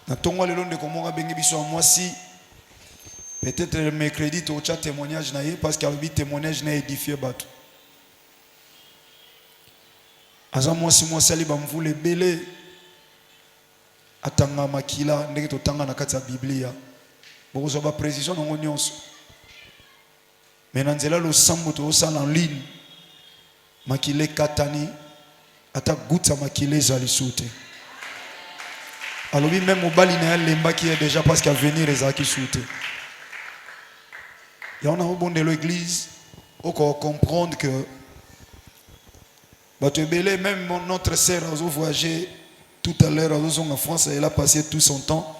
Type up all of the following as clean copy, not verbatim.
Na tongo le long de comment bengi biso moi si peut-être le mercredi tu as témoignage na ye parce qu'il y a un témoignage na édifié bateau. Aza moi si moi sali bamvule belé atanga makila ndenge to tanga na kati ya Biblia. Bozo ba précision na nyonso. Mais nanzela lo sambo to sala en ligne. Makile katani ata gouta makile zalisute. Alors lui même mobali na lemba qui est déjà parce qu'à venir les aki shooter. Et on a au bon de l'église, on comprendre que même notre sœur a voyagé tout à l'heure en France, elle a passé tout son temps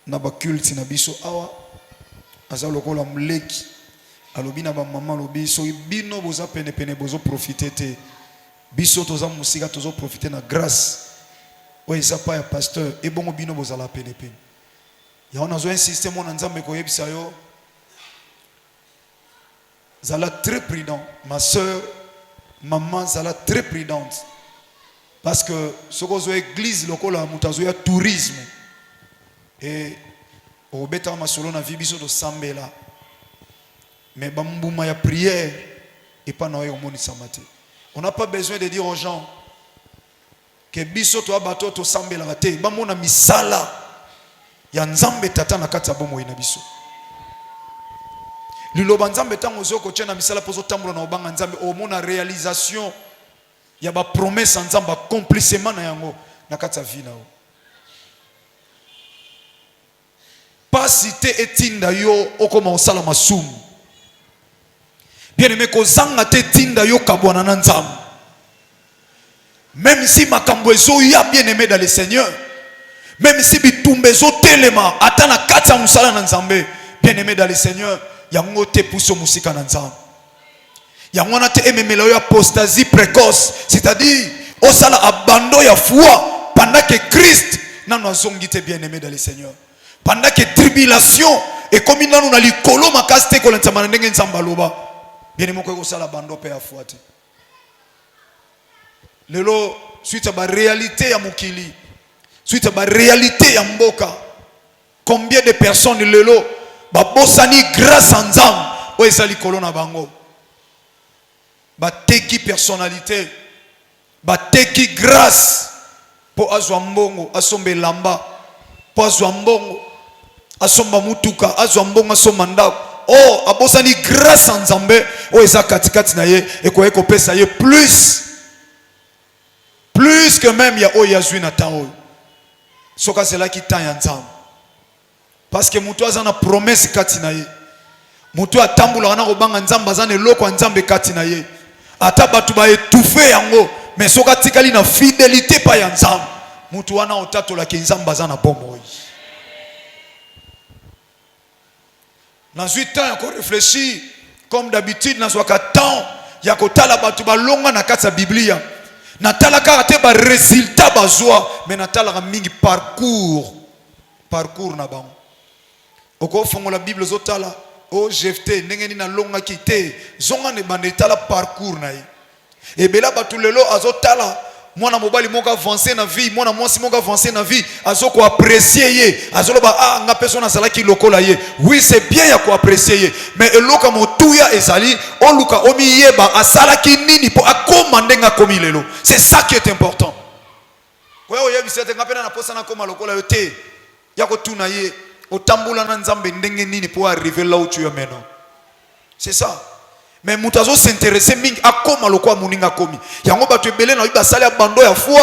na ba culte na biso awa azalo la mleki alobi na ba maman lobi so bino boza pene pene bozo profiter te biso toza musika tozo profiter na grâce. Oui, ça pas un pasteur et bon bino bozala pene pene. Ya on a un système on nzambe ko yebisa yo. Zala très prudent, ma soeur, maman zala très prudente. Parce que ce qu'on a église lokola mutazo ya tourisme et au beta masolo na vibiso do sambela. Mais bambuma ya prière et pas na yo moni samate. On n'a pas besoin de dire aux gens que biso to abato to sambela te ba mona misala ya nzambe tata na kati ya bomo ina biso liloba nzambe tango zoko tshena misala pozo tambola na obanga nzambe o mona réalisation ya ba promesse nzamba accomplissement na yango na kati ya vie na o pas cité etinda yo okoma osala masumu bien aimé ko zanga te tinda yo kabwana na nzambe. Même si makambo ezo ya bien aimé dans le Seigneur, même si bitumbezo telema atana kata musala na nzambe bien aimé dans le Seigneur, yango te pousso musika na nzambe. Yango na te ememela yo apostasie précoce, c'est-à-dire au sala abandon ya foi pendant que Christ nanu azongi te bien aimé dans le Seigneur. Pendant que tribulation et comme nanu na likolo makaste ko lentama ndenge nzamba loba, bien aimé ko sala abandon pe ya foi te. Lelo suite à la réalité ya mukili, suite à la réalité ya mboka, combien de personnes lelo ba bosani grâce en nzambe o ezali kolona bango ba teki personnalité ba teki grâce po azwa mbongo asombe lamba po azwa mbongo asomba mutuka azwa mbongo asomba ndako oh abosani grâce en nzambe o eza katikati na ye eko pesa ye plus que même il y a oyazui na taoy. Soka c'est là qui t'a yanzam. Parce que mutu azana promesse katina ye. Mutu atambula na robanga nzamba zane loko nzambe katina ye. Ata batu ba étouffer yango, mais soka tikali na fidélité pa yanzam. Mutu wana otato la kinzamba zana bombo. Na 8 ans encore réfléchir comme d'habitude na soka temps ya kotala batu ba longa na kati ya Biblia. Natala karate ba résultat bazwa mais natala mingi parcours na bango oko fongo la Bible zotala o jefte ndenge ni na longa kite zonga ne bandetala parcours na ye et bela batulelo azotala mwana mobali moka avancer na vie mwana mwasi moka avancer na vie azoko apprécier ye azoloba ah nga personne azala ki lokola ye oui c'est bien ya ko apprécier ye mais eloka motuya ezali oluka omiyeba asala ki nini po akoma ndenga komi lelo c'est ça qui est important kwa hiyo yebisete ngapena na posa na koma lokola yo te ya ko tuna ye otambula na nzambe ndenge nini po arriver là où tu es maintenant c'est ça. Mais mutazo s'intéresser mingi akoma lokwa muninga komi yango batu ebele na biba sala bando ya foi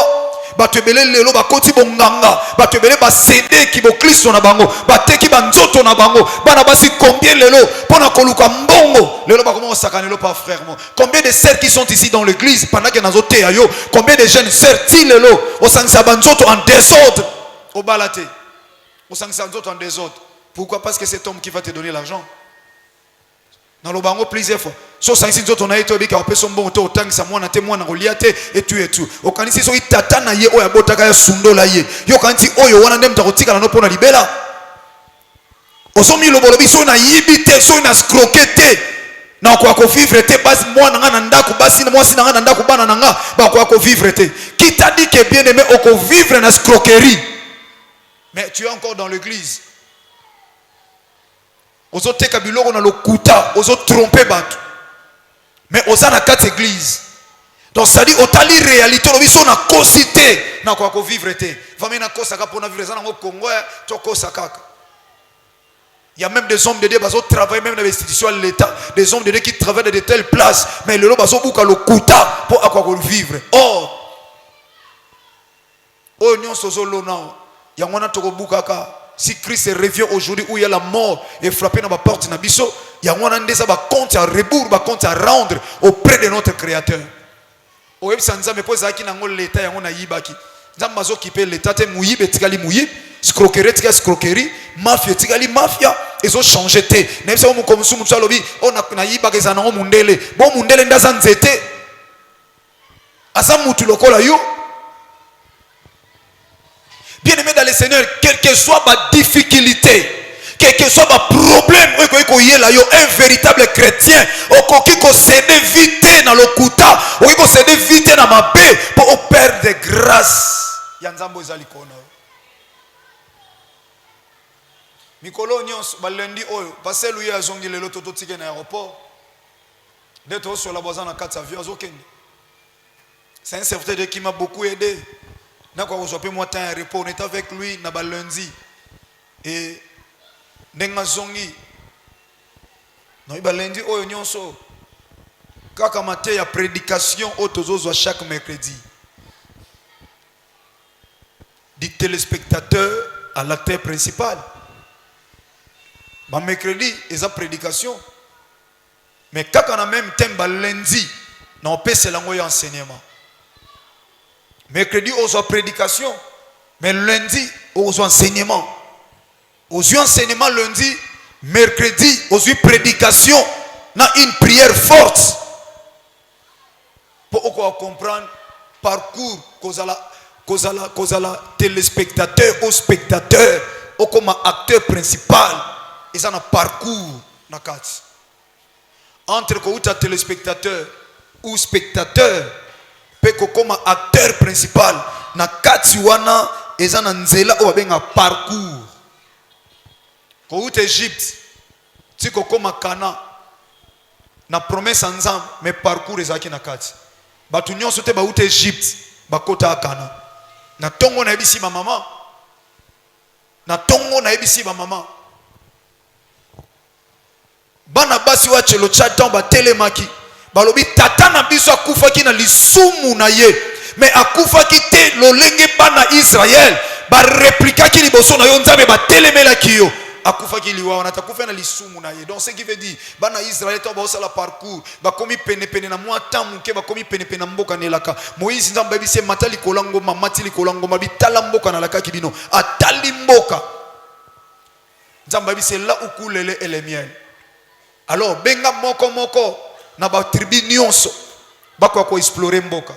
batu ebele lelo bakoti bonganga batu ebele ba céder ki bo Kristo na bango bateki ba nzoto na bango bana basi combien lelo pona koluka mbongo lelo ba comment sakanelo pas frère moi combien de sœurs qui sont ici dans l'église pendant que nazo te ayo combien de jeunes sœurs ti lelo o sangisa ba nzoto en désordre au balate o sangisa nzoto en désordre pourquoi parce que c'est homme qui va te donner l'argent. Dans le bango plusieurs fois. So sansi nzoto na yeto bika opeso mbongo to otangisa mwana te mwana goliate etu. Okanisi so itata na ye oya botaka ya sundola ye. Yo kanti oyo wana ndem takotika na no pona libela. Osomi lobolobi so na yibite so na scroquete. na kwa ko vivre te basi moi na nga na ndako basi na moi si na nga na ndako bana na nga ba kwa ko vivre te. Qui t'a dit que bien aimé o ko vivre na escroquerie? Mais tu es encore dans l'église. Ozo teka biloko na lokuta, ozo tromper bato. Mais oza na kati église. Donc ça dit otali réalité lo biso na kosité na kwa ko vivre te. Vami na kosaka pona vivre za na Congo to kosaka. Il y a même des hommes de Dieu qui travaillent même dans les institutions de l'État, des hommes de Dieu qui travaillent dans de telles places, mais le lot baso buka le kuta pour quoi vivre. Or, nyon sozo lona, yangona toko bukaka. Si Christ revient aujourd'hui où il y a la mort et frappé dans ma porte na biso, yangona ndeza ba compte à rebours, ba compte à rendre auprès de notre Créateur. O yebisa nzambe po zaki na ngol l'État yangona yibaki. Nzambe bazo kipe l'État te muyibe tikali muyib, scroquerie tikali scroquerie, mafia tikali mafia. Ils ont changé te. Même si on comme sous mutual lobby, on a naïba que ça n'a mundele. Bon mundele ndaza nzete. Asa mutu lokola yo. Bien aimé dans le Seigneur, quelle que soit ma difficulté, quel que soit ma problème, un véritable chrétien, qui ko céder vite dans le kuta, qui ko céder vite dans ma paix pour perdre de grâce. Yanzambo ezali kona. Mikolo nyonso balendi oyo passer lui azongi lelo toto tike na aéroport d'être sur la boisson na 4 avions azokende. C'est un serviteur qui m'a beaucoup aidé. Na kwa kozope moi temps aéroport, on était avec lui na ba lundi et ndenga zongi no ba lundi oyo nyonso kaka matin ya prédication autozozo chaque mercredi du téléspectateur à l'acteur principal. Bah mercredi, ils ont prédication. Mais quand on a même thème lundi, on peut se languer enseignement. Mercredi, on a prédication. Mais lundi, on a enseignement. On a enseignement lundi, mercredi, on a prédication. On a une prière forte. Pour comprendre parcours cause à la téléspectateur ou spectateur ou comme acteur principal. Et ça, un parcours entre le téléspectateur ou spectateur, comme acteur principal, na katiwana et ça nzela ou un parcours. Quand vous Égypte, si comme Cana, na promesse ensemble, mais parcours est qui na kati. Batunyon sote ba out Égypte, ba kota Cana. Na tongo na ebisi ba maman. Na tongo na ebisi ba maman. Bana basi wa chelo chatan ba telemaki balobi tata na biso akufaki na lisumu na ye mais akufaki te lolenge bana Israël ba replikaki liboso na yo nzambe ba telemelaki yo akufaki liwa wana takufa na lisumu na ye. Donc ce qui veut dire bana Israël to ba osala parcours ba komi pene na mwa tamuke ba komi pene na mboka nelaka Moïse nzambe bise matali kolango mamati kolango mabitala mboka na laka kibino atali mboka nzambe bise la ukulele elemiel. Alors, benga moko na ba tribu nyonso bakwa ko explorer mboka.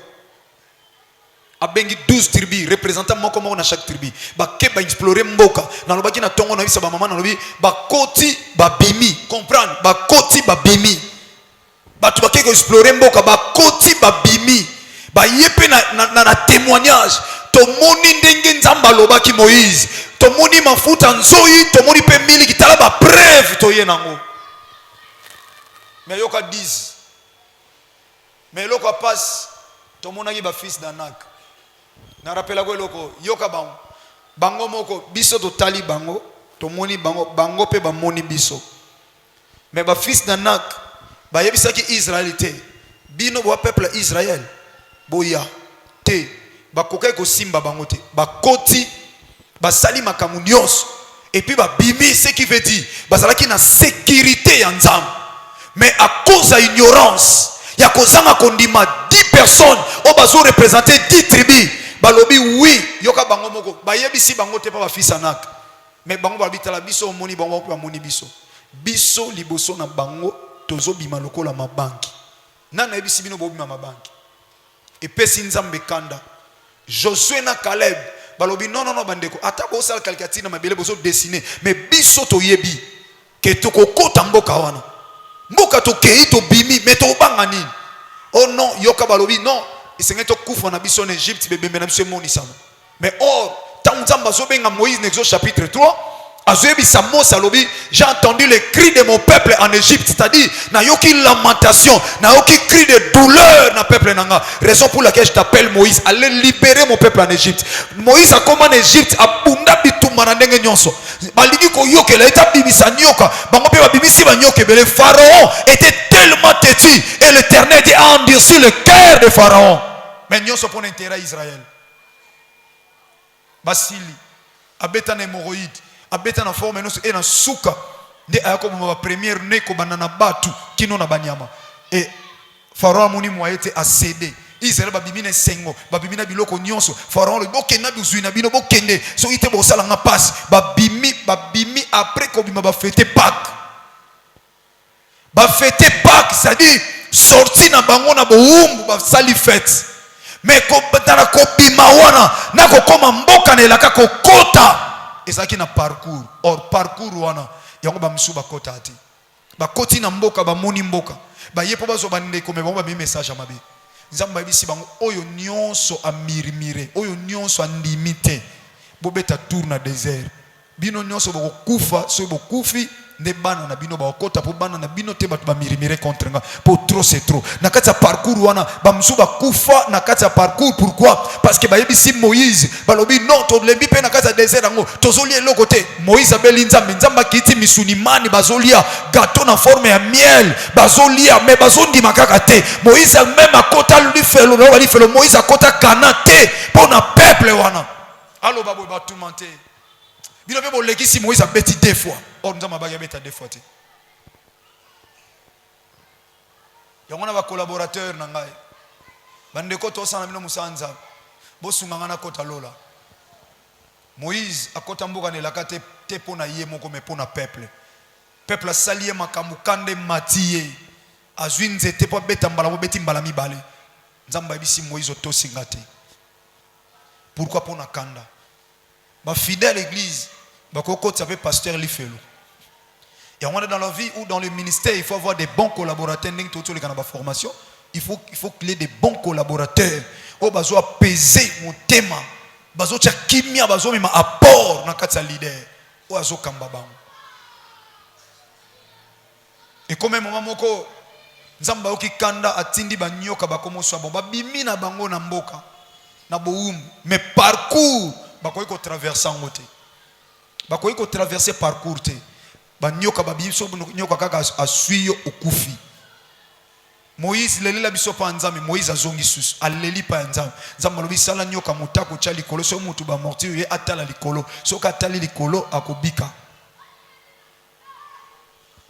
A bengi 12 tribus représentant moko na chaque tribu. Ba ke ba explorer mboka. Na lobaki na tongo na bisa ba mama na lobi ba koti ba bimi. Comprendre? Ba koti ba bimi. Ba tu ba ke ko explorer mboka ba koti ba bimi. Ba yepe na témoignage. To moni ndenge nzamba lobaki Moïse. To moni mafuta nzoi, to moni pe mili kitala ba preuve to ye nango. Mais yoka 10. Mais yoka passe. Tout le monde a un fils d'Anak. Na rappela ko loko yoka bango. Bango moko biso to tali bango. To moni bango bango pe ba moni biso. Mais ba fils d'Anak ba yebisa ki Israélité. Bino bo peuple Israël. Boya te ba kokai ko simba bango te. Ba koti ba sali makamu nyonso. Et puis ba bimi ce qui veut dire ba salaki na sécurité ya nzambe. Mais à cause de l'ignorance, il y a cause de 10 personnes, on va représenter 10 tribus. Balobi oui, yoka bango moko. Ba yebisi bango te pa ba fils Anak. Mais bango ba bitala biso moni bango pa moni biso. Biso liboso na bango tozo bima lokola mabanki. Nana yebisi bino bo bima mabanki. Et pesi nzambe kanda. Josué na Caleb balobi non bandeko. Ata ko sala calcatine na mabele boso dessiner. Mais biso to yebi ke to ko kota mboka wana. mboka to kei to bimi mais to banga nini. Oh non, yoka balobi non, isenga to kufa na biso en Égypte bebembe na biso monisama. Mais or, tant Nzamba zo benga Moïse Exode chapitre 3, j'ai entendu les cris de mon peuple en Égypte, c'est-à-dire na yoki lamentation, na yoki cri de douleur na peuple nanga. Raison pour laquelle je t'appelle Moïse, allez libérer mon peuple en Égypte. Moïse a comme en Égypte a bunda bituma na ndenge nyonso. Baligi ko yoke la eta bibisa nyoka, bango pe babimisi ba nyoke bele. Pharaon était tellement têtu et l'Éternel a endurci le cœur de Pharaon. Mais nyonso pour l'intérêt Israël. Basili abeta na hémorroïde. Abeta na forme et na souka de ayako ma première né ko banana batu kino na banyama et Pharaon moni moyete a cédé. Israël babimina sengo babimina biloko nyonso. Pharaon le bokenda bizuna bino bokende so ite bo sala nga passe babimi après ko bima ba fêter Pâques. Ba fêter Pâques, c'est-à-dire sorti na bango na boumbu ba sali fête. Mais ko batana ko bima wana na ko koma mboka na elaka ko kota. Et ça qui na parcours. Or parcours wana yango ba msu ba kota ati. Ba koti na mboka ba moni mboka. Ba yepo ba zo ba ndeko me ba mi message amabe. Nzamba bisi bango oyo nyonso a mirimire, oyo nyonso a ndimite. Bobeta tour na désert. Bino nyonso boko kufa, so bo kufi ne bana na bino ba kota po bana na bino te batu ba mirimire contre nga. Pour trop c'est trop. Na kati ya parcours wana ba msu ba kufa na kati ya parcours. Pourquoi? Parce que ba yebisi Moïse balobi non to lembi pe na kati ya désert ngo tozoli eloko te. Moïse abeli nzambe nzamba kiti misunimani bazolia gâteau na forme ya miel bazolia mais bazondi makaka te. Moïse même akota lui felo na wali felo Moïse akota kana te pour na peuple wana. Allo babo ba tout menté. Bino pe bo lekisi Moïse abeti deux fois. Or nous avons beta deux fois. Il y a un collaborateur nangai. Bandeko to sana bino musanza. Bosunga na kota lola. Moïse akota mboka ne lakate te pona ye moko me pona peuple. Peuple salie makambu kande matiye. Azwi nzete po beta mbala po beti mbala mibale. Nzamba bisi Moïse to singate. Pourquoi pona kanda? Ba fidèle église, ba koko tsape pasteur li felo. Et on est dans la vie ou dans le ministère, il faut avoir des bons collaborateurs. Formation, il faut qu'il y ait des bons collaborateurs. Oh, bazo apaiser mon thème. Bazo tia kimia, bazo mima apport dans quatre leader. Oh, bazo kambabang. Et comme un moment moko, nzamba oki kanda atindi banyoka bakomo swabo babimi na bango na mboka na boum. Mais parcours, bakoy ko traverser ngote. Bakoy ko traverser parcours te. Banyoka babiso nyoka kaka asuyo okufi. Moïse lelela biso pa nzambe Moïse azongi susu aleli pa nzambe nzambe lobi sala nyoka mutako cha likolo so mutu ba mortir ye atala likolo soka atali likolo akobika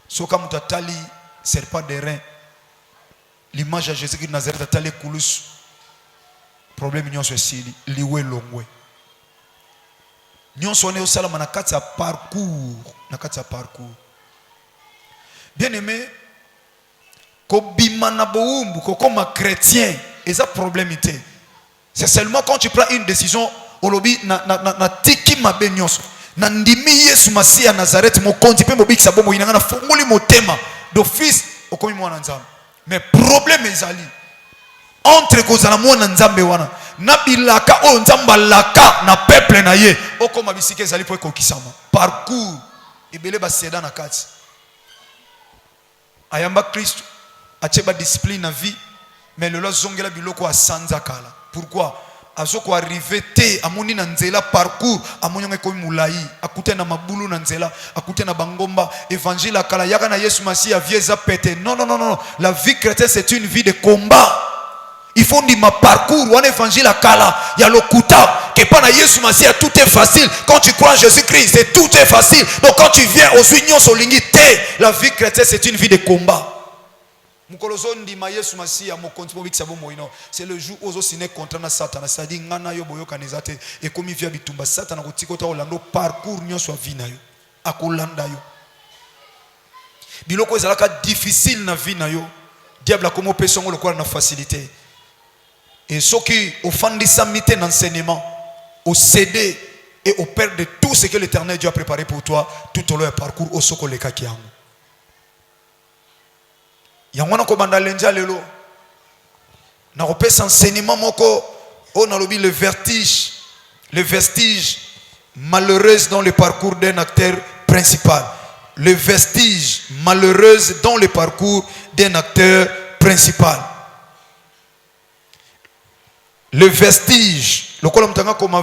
soka mutu atali serpent de rein l'image de Jésus de Nazareth atali kulus problème nyonso esili liwe longwe nyonso ne osala na kati ya parcours bien aimé kobima na boumbu kokoma chrétien et ça problèmeité c'est seulement quand tu prends une décision olobi na tiki mabe nyonso na ndimi Yesu Masia Nazareth mokonzi pe mobikisa bomo inanga na fongoli motema d'office okomi mwana nzambe mais problème ezali entre kozala mwana nzambe wana na bilaka o nzamba laka na peuple na ye okoma bisike ezali po ekokisama parcours ebele baseda na kati ayamba Kristo acheba discipline na vie mais le zongela biloko a sanza kala pourquoi azoko arriver te amoni na nzela parcours amonyo ko mulai akute na mabulu na nzela akute na bangomba évangile akala yaka na Yesu Masia vieza pete non la vie chrétienne c'est une vie de combat. Il faut dire ma parcours, un évangile à Kala, il y a le kuta, que pas na Yesu Masia, tout est facile. Quand tu crois en Jésus-Christ, c'est tout est facile. Donc quand tu viens aux unions solingité, la vie chrétienne c'est une vie de combat. C'est le jour où on contre Satan, c'est-à-dire ngana yo boyo kanezate et comme via bitumba Satan ko tikota olando parcours nyo so vie na yo akolanda yo. Biloko ezalaka difficile na vie na yo, diable a comme pesongo lokola na facilité. Et ceux qui offendent mité d'enseignement, au céder et au perdre de tout ce que l'Éternel Dieu a préparé pour toi, tout au long du parcours, au soko le kakiango. Yangwana ko banda lenja lelo. Na kopesa enseignement moko on a le vertige. Le vestige malheureuse dans le parcours d'un acteur principal. Le vestige malheureuse dans le parcours d'un acteur principal. Le vestige, le colonne comme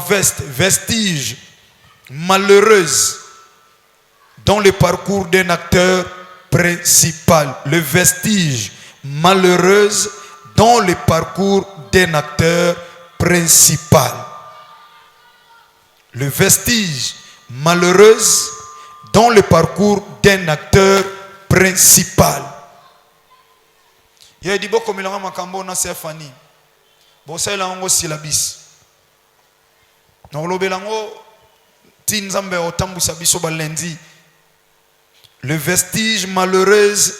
vestige malheureuse dans le parcours d'un acteur principal. Le vestige malheureuse dans le parcours d'un acteur principal. Le vestige malheureuse dans le parcours d'un acteur principal. Il y a dit beaucoup de makambo na Stéphanie. Bon ça il a un syllabis. Na lobelango tinzambe otambusa biso ba lundi. Le vestige malheureuse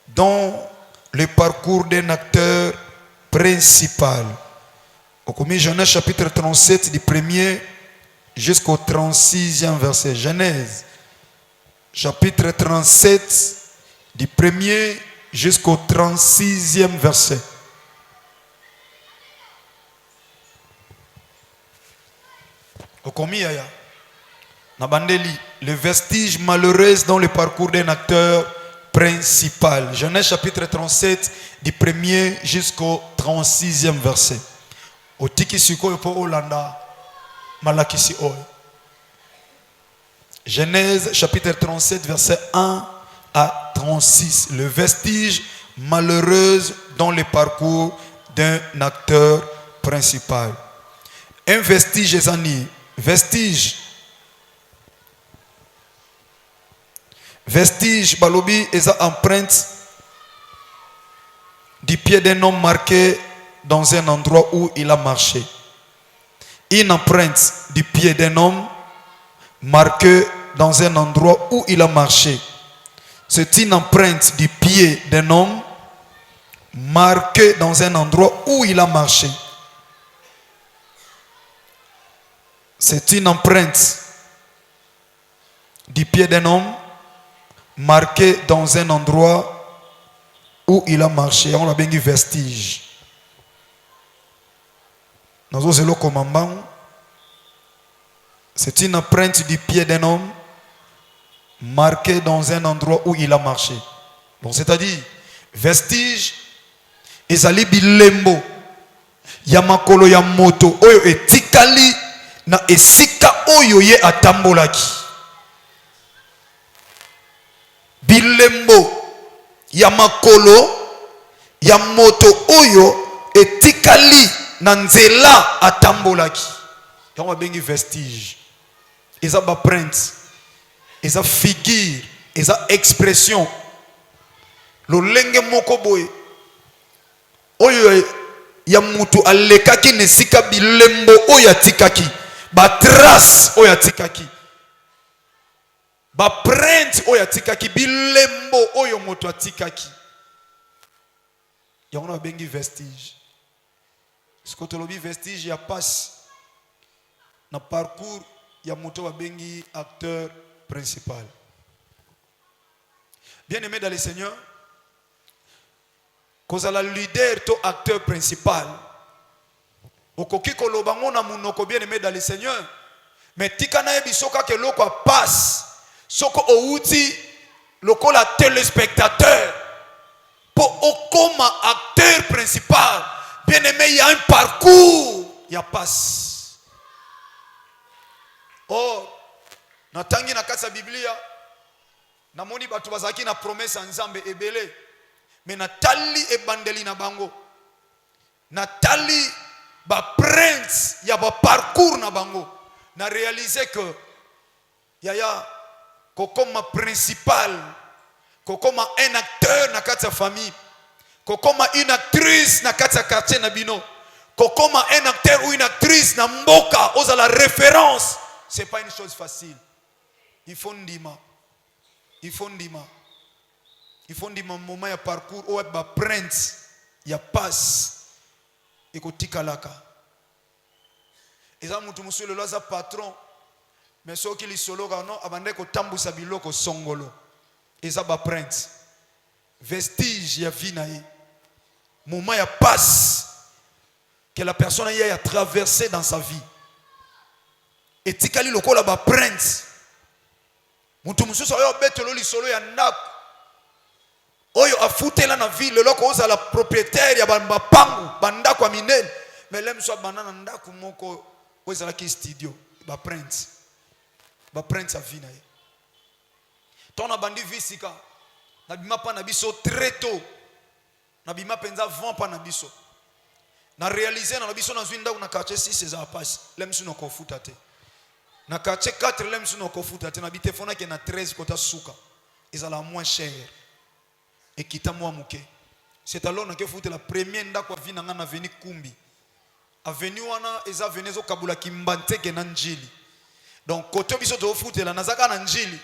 dans le parcours d'un acteur principal. Au commis Genèse chapitre 37 du 1er jusqu'au 36e verset. Genèse chapitre 37 du 1er jusqu'au 36e verset. Au commis yaya Nabandeli, le vestige malheureuse dans le parcours d'un acteur principal. Genèse chapitre 37 du 1er jusqu'au 36e verset. Au tiki suko yopo Olanda malakisi oy. Genèse chapitre 37 verset 1 à 36. Le vestige malheureuse dans le parcours d'un acteur principal. Un vestige ezani. Vestige balobi eza empreinte du pied d'un homme marqué dans un endroit où il a marché. Une empreinte du pied d'un homme marqué dans un endroit où il a marché. C'est une empreinte du pied d'un homme marqué dans un endroit où il a marché. C'est une empreinte du pied d'un homme marqué dans un endroit où il a marché. On l'a bien dit vestige. C'est une empreinte du pied d'un homme marqué dans un endroit où il a marché. Donc c'est-à-dire, vestige, ezali bilembo, yamakolo ya moto, oyo etikali na esika oyo ye atambolaki. Bilembo, yamakolo, ya moto oyo etikali na nzela atambolaki. Yango bengi vestige. Eza ba print, eza figure, eza expression. Lolenge moko boye oyo ya mutu alekaki nesika bilembo oyo atikaki. Ba trace oyo atikaki. Ba print oyo atikaki, bilembo oyo moto atikaki. Yango na bengi vestige. Skotolobi vestige ya passe na parcours ya moto wa bengi acteur principal. Bien-aimé dans le Seigneur, cause la leader to acteur principal. Okoki kolobango na munoko bien-aimé dans le Seigneur, mais tikana ebisoka ke loko passe soko outi loko la téléspectateur pour okoma acteur principal. Bien-aimé, il y a un parcours, il y a passe. Oh, natangi na kasa Biblia, namoni batu bazaki na promesse nzambe ebele, mais natali ebandeli na bango, natali ba prince ya ba parcours na bango, na réaliser que yaya kokoma principal, kokoma un acteur na kasa famille, kokoma une actrice na kasa quartier na bino, kokoma un acteur ou une actrice na mboka oza la référence. C'est pas une chose facile. Il faut ndima. Il faut ndima. Il faut ndima moment ya parcours ou ba prince ya passe et ko tikalaka. Eza mutu musolo loza patron mais soki li solo non abande ko tambusa biloko songolo. Eza ba prince. Vestige vestige ya vie na ye. Moment ya passe que la personne a traversé dans sa vie. Et tikali lokola ba prince. Mutu mususu oyo betelo lisolo ya ndako. Oyo afutela na vie leloko oza la propriétaire ya bapangu bandako ya minene. Mais l'aime soit banana ndako moko oza la ki studio ba prince. Ba prince a vie na ye. Tona bandi visika na bima pa na biso très tôt. Na bima penza vent pa na biso. Na réaliser na biso na zwinda na quartier 6 eza passe. L'aime su no kofuta te. Na quartier 4 l'aime su no kofuta te na bitefona ke na 13 kota suka. Eza la moins cher. Et kita moi muke. C'est alors na ke futa la première ndako vi na nga na avenue Kumbi. Avenue wana eza venezo kabula kimbanteke na njili. Donc côté biso to futa la nazaka na njili.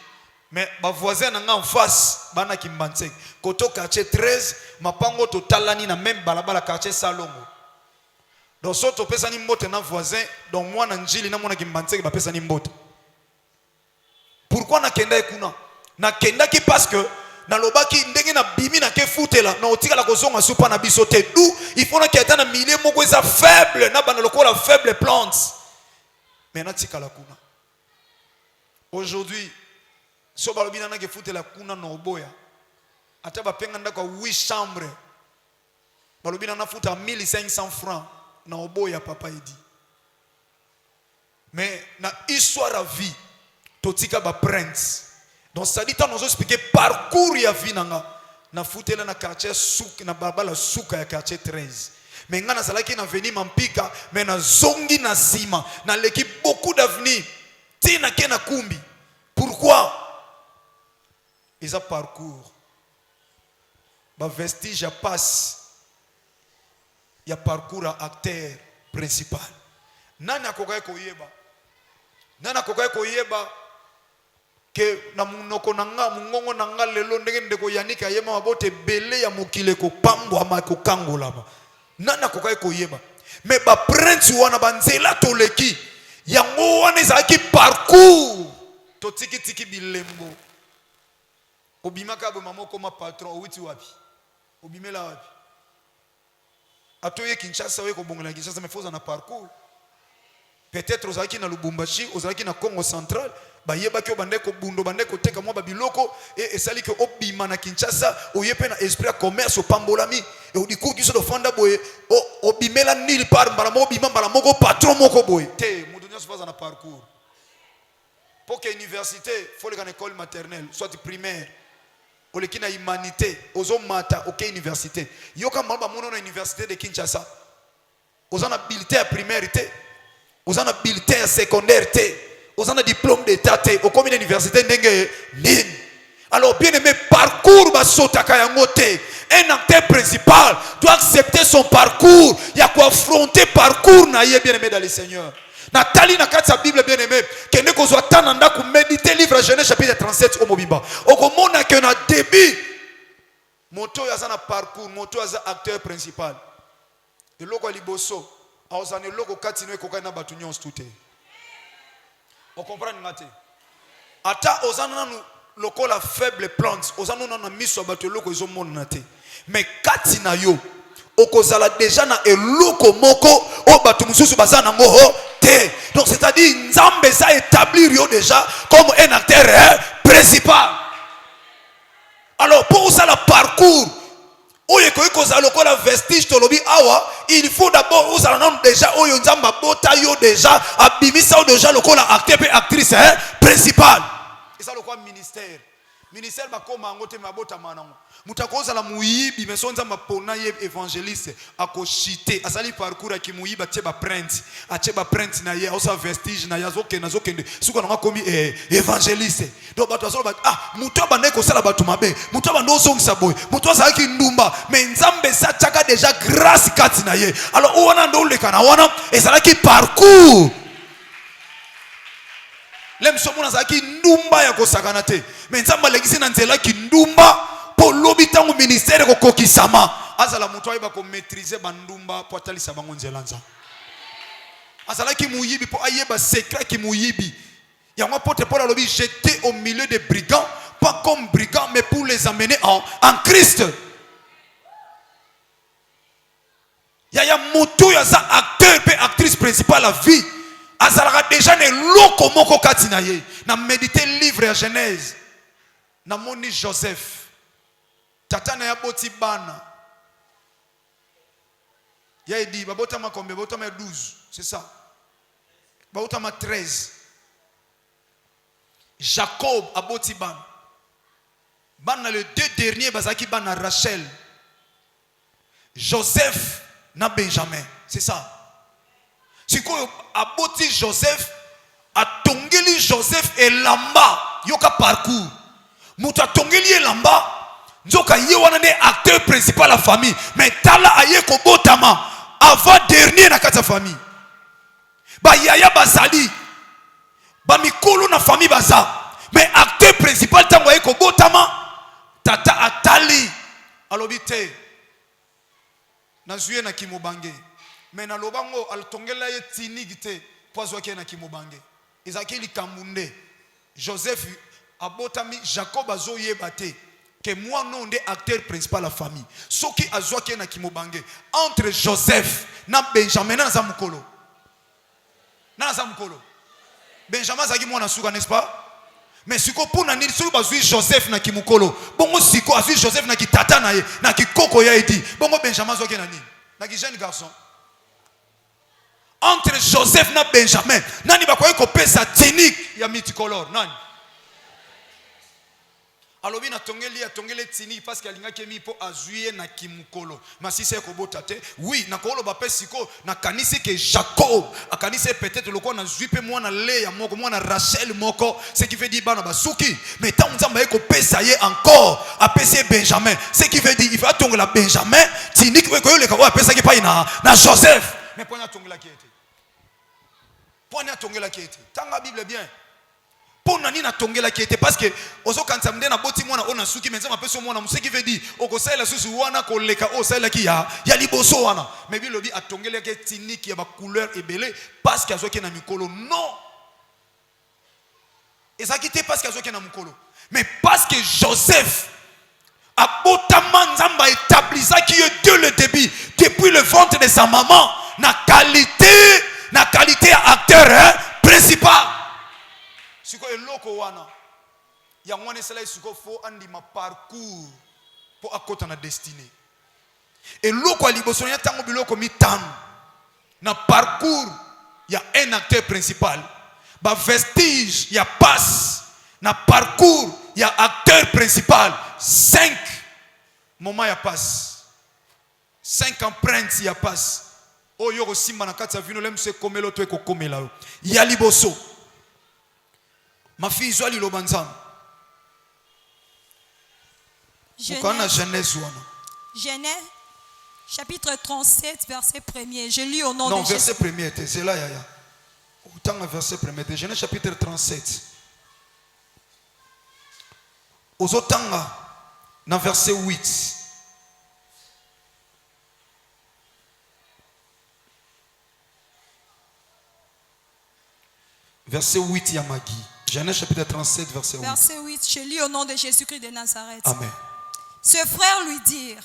Mais ba voisin nga en face bana kimbanteke. Côté quartier 13 mapango totalani na même balabala quartier Salongo. Donc so to pesa ni mbote na voisin donc moi na njili na mona kimbanteke ba pesa ni mbote. Pourquoi na kenda ekuna? Na kenda ki parce que na lobaki ndenge na bimi na ke futela na otika la kozonga supa na biso te. D'où il faut na kiata na milieu moko eza faible na bana lokola faible plante. Mais na tika la kuna. Aujourd'hui so balobi na ke futela kuna na oboya. Ata ba penga ndako 8 chambres. Balobi na futa 1500 francs na oboya papa edi. Mais na histoire à vie totika ba prince. Donc ça dit nous expliquer parcours ya vie nanga na futela na quartier souk na babala souka ya quartier 13. Mais ngana salaki na veni mampika mais na zongi na sima na l'équipe beaucoup d'avenir tina kena kumbi. Pourquoi? Ils ont parcours. Ba vestige ya passe. Ya parcours à acteur principal. Nani akokaye koyeba? Nani akokaye koyeba? Que na munoko nanga mungongo nanga lelo ndenge ndeko yanika yema mabote bele ya mokile ko pambwa mako kangola ba nana kokai koyeba mais ba prince wana banzela toleki yango wana ezaki parcours to tiki tiki bilembo obimaka bo mamoko ma patron owiti wapi obimela wapi atoye Kinshasa we ko bongola Kinshasa mais faut na parcours peut-être ozaki na Lubumbashi ozaki na Congo central bayeba ki obande ko bundo bande ko teka mwa babiloko et sali ke obima na Kinshasa oyepe na esprit ya commerce opambolami et odiku ki so do fanda boye obimela nil par mbala mo bima mbala moko patron moko boye te mudunya so faza na parcours pour que université faut le école maternelle soit primaire oleki na humanité ozo mata OK université yoka mamba mono na université de Kinshasa ozana bulletin primaire te ozana bulletin secondaire te ozana diplôme d'état te au commune université ndenge nini. Alors bien aimé parcours ba sotaka yango te. Un acteur principal doit accepter son parcours, il y a quoi affronter parcours na ye bien aimé dans le Seigneur. Nathalie na kati sa Bible bien aimé kende ko zo tananda ku méditer livre Genèse chapitre 37 au mobimba okomona que na début moto ya sana parcours moto ya acteur principal eloko liboso aozana eloko kati no ekoka na batu nyonso tout. On comprend ngate. Ata ozana nanu lokola faible plante, ozana nanu na miso bato loko izo mona te. Mais kati na yo, okozala déjà na eloko moko o bato mususu bazana ngo te. Donc c'est-à-dire Nzambe za établir yo déjà comme un acteur principal. Alors pour ça le parcours la vestige tolobi awa il faut d'abord aux allons déjà oyo nzamba bota yo déjà abimisa déjà lokola acteur et actrice principal et ça le quoi ministère ba koma ngote mabota manango mutakoza la muyibi mesonza mapona ye évangéliste akoshite asali parcours ki muyiba teba prince acheba prince na ye osa vestige na yazoke nazokende suka na komi évangéliste donc bato azo ba muto bande ko sala bato mabe muto bando zongisa boy muto azaki ndumba mais nzambe sa chaka déjà grâce kati na ye alors ona ndo leka na wana ezalaki parcours lem somona zaki ndumba ya kosakana te mais nzamba legisi na nzela ki ndumba po lobi tango ministère ko kokisama azala muto ayeba ko maîtriser bandumba po atalisa bango nzela nza azala ki muyibi po ayeba secret ki muyibi yango pote po lobi jeter au milieu des brigands pas comme brigands mais pour les amener en Christ Yaya moto ya za acteur pe actrice principale la vie. Azalaka déjà ne loko moko kati na ye. Na méditer livre ya Genèse. Na moni Joseph. Tata na ya boti bana. Ya dit babota ma combien? Babota ma 12, c'est ça. Babota ma 13. Jacob a boti ban. Ban na le deux derniers bazaki ban na Rachel. Joseph na Benjamin, c'est ça. Si quoi a boti Joseph a tongeli Joseph et lamba yoka parcours. Muta tongeli et lamba. Nzoka ye wana ne acteur principal la famille, mais tala aye ko botama avant dernier na kata famille. Ba yaya basali. Ba mikolo na famille baza. Mais acteur principal tango aye ko botama tata atali alobite na zuye na kimobange. Mais na lobango al tongela ye tinigite pozo ke na kimobange. Ezakeli kamunde. Joseph abotami Jacob azoye bate. Que moi non des acteur principal la famille. Ce qui a joué qui na kimobange entre Joseph na Benjamin na zamukolo. Na zamukolo. Benjamin zaki mwana suka n'est-ce pas? Mais siko pour na nini siko bazui Joseph na kimukolo. Bongo siko azui Joseph na kitata na ye na kikoko ya edi. Bongo Benjamin zoki na nini? Na ki jeune garçon. Entre Joseph na Benjamin, nani bakoye ko pesa tinique ya multicolore nani? Alors bien tongeli tini parce qu'il y a qui pour azuyer na kimukolo. Mais si c'est kobotate, oui, na kolo ba pesiko na kanisi que Jacob, a kanisi peut-être le ko na zuipe moi na Léa moko moi na Rachel moko, ce qui veut dire bana basuki. Mais tant nzamba eko pesa ye encore a pesa Benjamin. Ce qui veut dire il va tongela Benjamin, tini ko yo le ka pesa ki pa na Joseph. Mais point na tongela qui était. Point na tongela qui était. Tanga Bible bien. Pour nani na tongela qui était parce que ozo kanza mde na boti mwana ona suki menza mapeso mwana musiki veut dire okosala susu wana koleka osala ki ya liboso wana mais bi lobi atongela ke tiniki ya ba couleur ebele parce que azoki na mikolo non ezakite parce que azoki na mikolo mais parce que Joseph abotama nzamba établisa qui est dès le début depuis le ventre de sa maman na qualité acteur principal. Siko eloko wana ya mwana sala siko fo andi ma parcours pour akota na destinée eloko aliboso ya tango biloko mitano na parcours ya un acteur principal ba vestige ya passe na parcours ya acteur principal 5 moments ya passe 5 empreintes ya passe oyo ko simba na kati ya vino lemse komelo to ekokomela ya liboso. Ma fille Zoali Lobanzam. Genèse, chapitre 37, verset 1er. Je lis au nom de Jésus. Non, verset 1er, c'est là, yaya. Autant verset 1er. Genèse, chapitre 37. Aux autant, dans verset 8. Verset 8, Yamagi. Genèse chapitre 37, verset 8. Verset 8, je lis au nom de Jésus-Christ de Nazareth. Amen. Ce frère lui dit,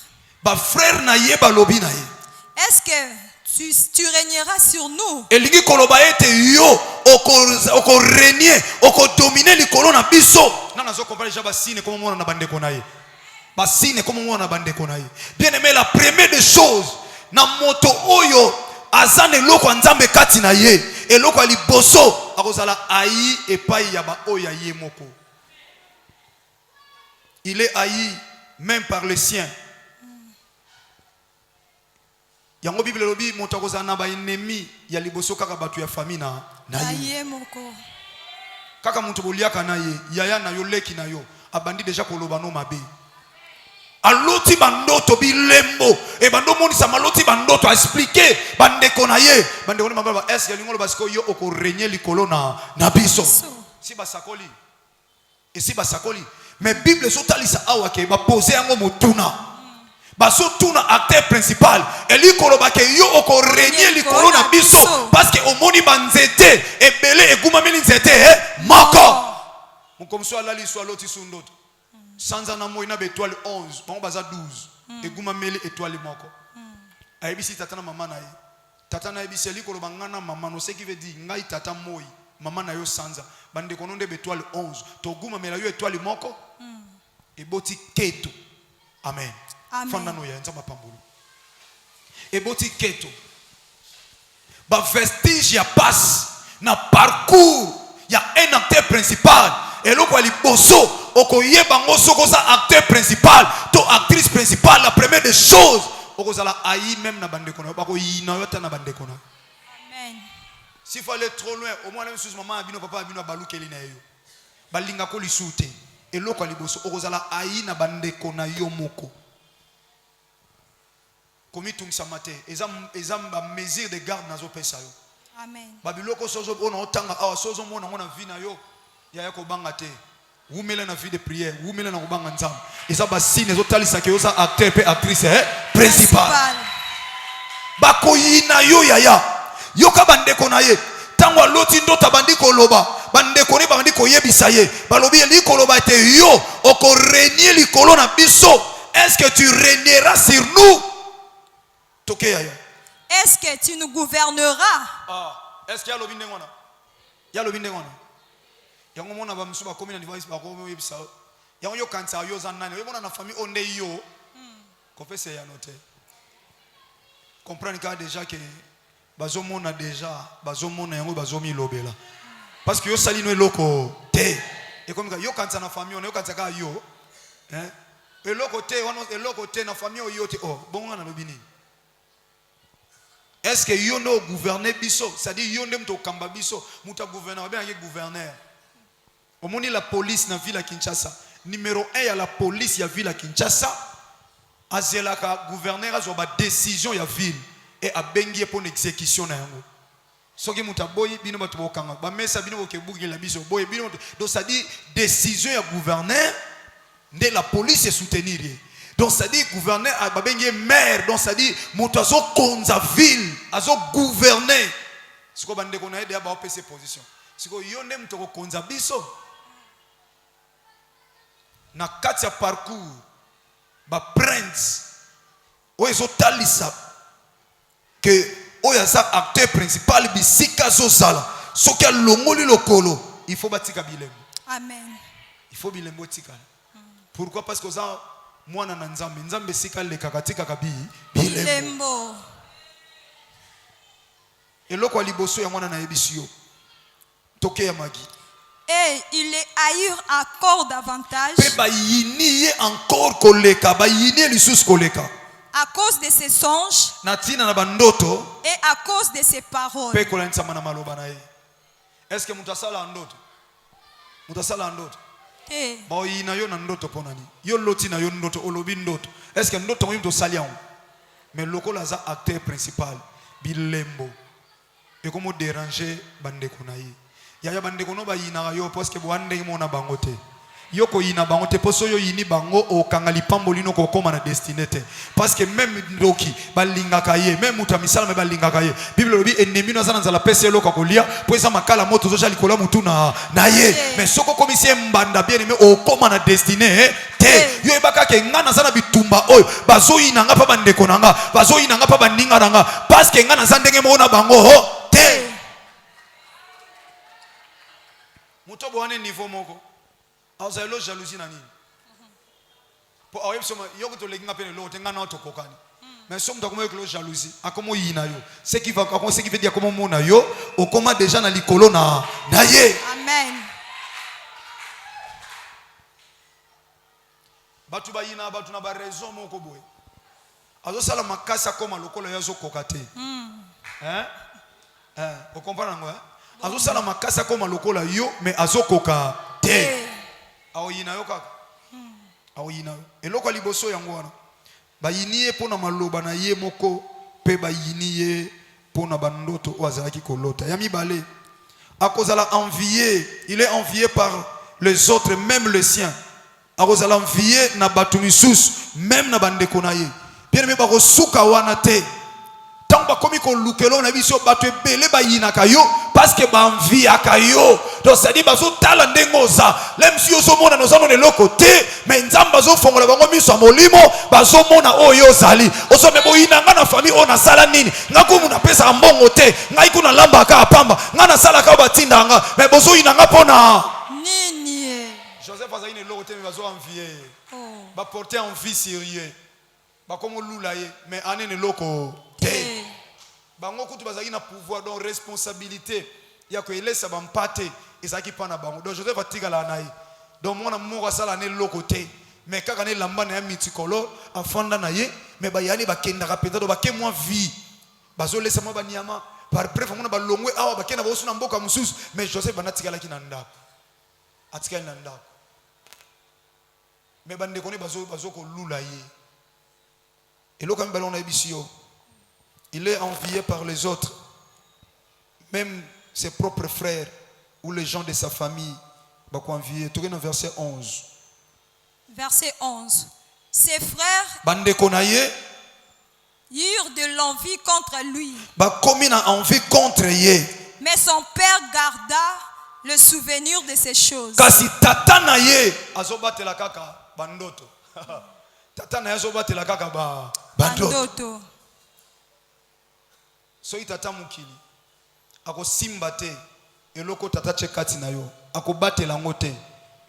est-ce que tu régneras sur nous? Elingi koloba ete yo oko régner, oko dominer likolo na biso. Nana zo comprendre déjà basine comme mwana na bandeko na ye. Basine comme mwana na bandeko na ye. Bien aimé, la première des choses na moto oyo azane loko nzambe kati na ye. Eloko ali boso akozala haï et pas yaba oya ye moko. Il est haï même par les siens. Yango Bible lobi moto akozala na ba ennemi ya liboso kaka batu ya famille na ye moko. Kaka moto boliaka na ye yaya na yo leki na yo abandi déjà koloba no mabe. Aloti bandoto bilembo e bando monisa maloti bandoto a expliquer bandeko na ye bandeko na baba est-ce que lingolo basiko yo oko régner likolo na biso si basakoli et si basakoli mais Bible sotalisa awa ke ba poser yango motuna baso tuna acteur principal et likolo ba ke yo oko régner likolo na biso parce que omoni banzete ebele egumameli nzete moko mukomso alali so aloti sundoto Sanza na moina be étoile 11, bon baza 12. Et gouma meli étoile moko. ayebisi tata na mama na ye. Tata na yebisi likolo bangana mama no, ce qui veut dire ngai tata moi mama na yo sanza bande kononde étoile 11 toguma mela yo étoile moko eboti keto. Amen. Amen. Fanda no ya nzamba pambulu eboti keto ba vestige ya passe na parcours ya un acteur principal eloko ali boso okoye bango soko za acteur principal to actrice principale. La première des choses okozala ayi même na bande kona bako yina yota na bande kona. Amen. S'il faut aller trop loin, au moins même sous maman abino papa abino balukeli na yo. Balinga ko lisute. Eloko aliboso okozala ayi na bande kona yo moko. Komi tungisa mate, ezam ba mesure de garde nazo pesa yo. Amen. Babiloko sozo ona otanga awa sozo mona ngona vina yo. Ya yako banga te. Wumela na vie de prière, wumela na kubanga nzam. Eza ba signe ezotalisa ke yo sa acteur pe actrice principal. Bako yina yo yaya. Yoka bandeko na ye tango loti ndota bandiko loba bandeko ne bandiko yebisa ye balobi likolo ba te yo oko régner likolo na biso. Est-ce que tu régneras sur nous? Toke yaya. Est-ce que tu nous gouverneras? Est-ce qu'il y a lobby ndengona? Ya lobby ndengona. Yango mona ba msuba komi na device ba ko yebisa. Yango yo kansa yo zanani. Yo mona na famille onde yo. Confesse ya note. Comprendre déjà que bazomona déjà bazomona yango bazomi lobela parce que yo salino eloko te et comme yo kanza na famille on yo kanza ka yo eloko te wana eloko te na famille yo te bongo na lobini. Est-ce que yo no gouverner biso, c'est-à-dire yo ndem to kamba biso muta gouverneur bien gouverneur omoni la police na ville ya Kinshasa numéro 1 ya la police ya ville ya Kinshasa azelaka gouverneur azoba décision ya ville et a bengi pour l'exécution na yango. Soki muta boyi bino batu bokanga ba mesa bino bokebuki la biso boyi bino donc ça dit décision ya gouverneur de la police est soutenir. Donc ça dit gouverneur a ba bengi maire donc ça dit muta zo konza ville azo gouverner. Siko bande ko na ide ba opese position. Siko yonde mutoko konza biso. Na kati ya parcours ba prince o ezo talisa que oyaza acteur principal bisika zozala soki alongoli lokolo il faut batika bilembo. Amen. Il faut bilembo tika. Pourquoi? Parce que ça mwana na nzambe nzambe sika le kakatika kabi bilembo. Eloko liboso ya mwana na yebisio toke ya magi. Et il les haïr encore davantage. Pe ba yini encore koleka ba yini lisusu koleka. À cause de ses songes Natina na bandoto et à cause de ses paroles. Est-ce que mutasala ndoto? Mutasala ndoto? Ba yina yo na ndoto ponani. Yo loti na yo ndoto olobi ndoto. Est-ce que ndoto mo salia on? Mais lokola za acteur principal bilembo. Et comment déranger bandeko na ye. Ya bandeko no ba yina yo parce que bo ande mo na bangote. Yoko yina bango te poso yo yini bango o kangali pambolino ko koma na destinité parce que même ndoki balinga kaye même muta misala me balinga kaye Bible lobi ennemi no zana nzala pese loko kolia po eza makala moto zo jali kola mutu na ye mais soko komisie mbanda bien aimé o koma na destinée te yo ebaka ke ngana zana bitumba oyo bazo yina nga pa bandeko nanga bazo yina nga pa bandinga nanga parce que ngana zandenge mo na bango te muto boane niveau moko. Alors ça est jalousie nani. Pour avoir besoin yo ko to lenga pene lo tenga na to kokani. Mais somme to comme jalousie. A comment yina yo. Ce qui veut dire comment mona yo o comment déjà na likolo na ye. Amen. Batu ba yina batu na ba raison moko boye. Azo sala makasa koma lokolo yazo kokate. Vous comprenez ngo? Azo sala makasa koma lokola yo mais azo koka te. Aoyina yo kaka. Aoyina yo. Eloko liboso yango wana. Ba yiniye pona maloba na ye moko pe ba yiniye pona bandoto wazaki kolota. Yami balé. Akozala envié, il est envié par les autres même le sien. Akozala envié na batu misusu même na bandeko na ye. Bien aimé ba kosuka wana te. Tant nzamba komi ko lukelo na biso bato ebele bayinaka yo parce que ba envie akayo donc ça dit bazo tala ndengoza même si ozo mona noza no eloko te mais nzamba zo fongola bango miso molimo bazo mona oyo zali ozo mebo inanga na famille ona sala nini ngako muna pesa mbongo te ngai kuna lamba ka pamba ngana sala ka batindanga mais bozo inanga pona nini. Joseph azali eloko te mais bazo envier Oh. ba porter envie sérieux ba komo lula ye mais anene eloko te bango kutu bazali na pouvoir donc responsabilité ya ko elesa bampate ezaki pana bango donc Joseph atikala na ye donc mona moko asala ne loko te mais kaka ne lamba na ya multicolore afanda na ye mais bayani bakendaka peut-être bake moins vie bazolesa mo banyama par bref mona balongwe awa bakena bosu na mboka mususu mais Joseph banatikala ki na ndako atikala na ndako mais bande kone bazo ko lula ye eloko mbalo na ebisio. Il est envié par les autres, même ses propres frères ou les gens de sa famille. Envié. Tournez dans verset 11. Verset 11. Ses frères eurent de l'envie contre lui. Mais son père garda le souvenir de ces choses. Kasi tata na ye azobatela kaka bandoto. Tata na ye azobatela kaka bandoto. So itata mukili ako simba te eloko tata chekati na yo ako batela ngote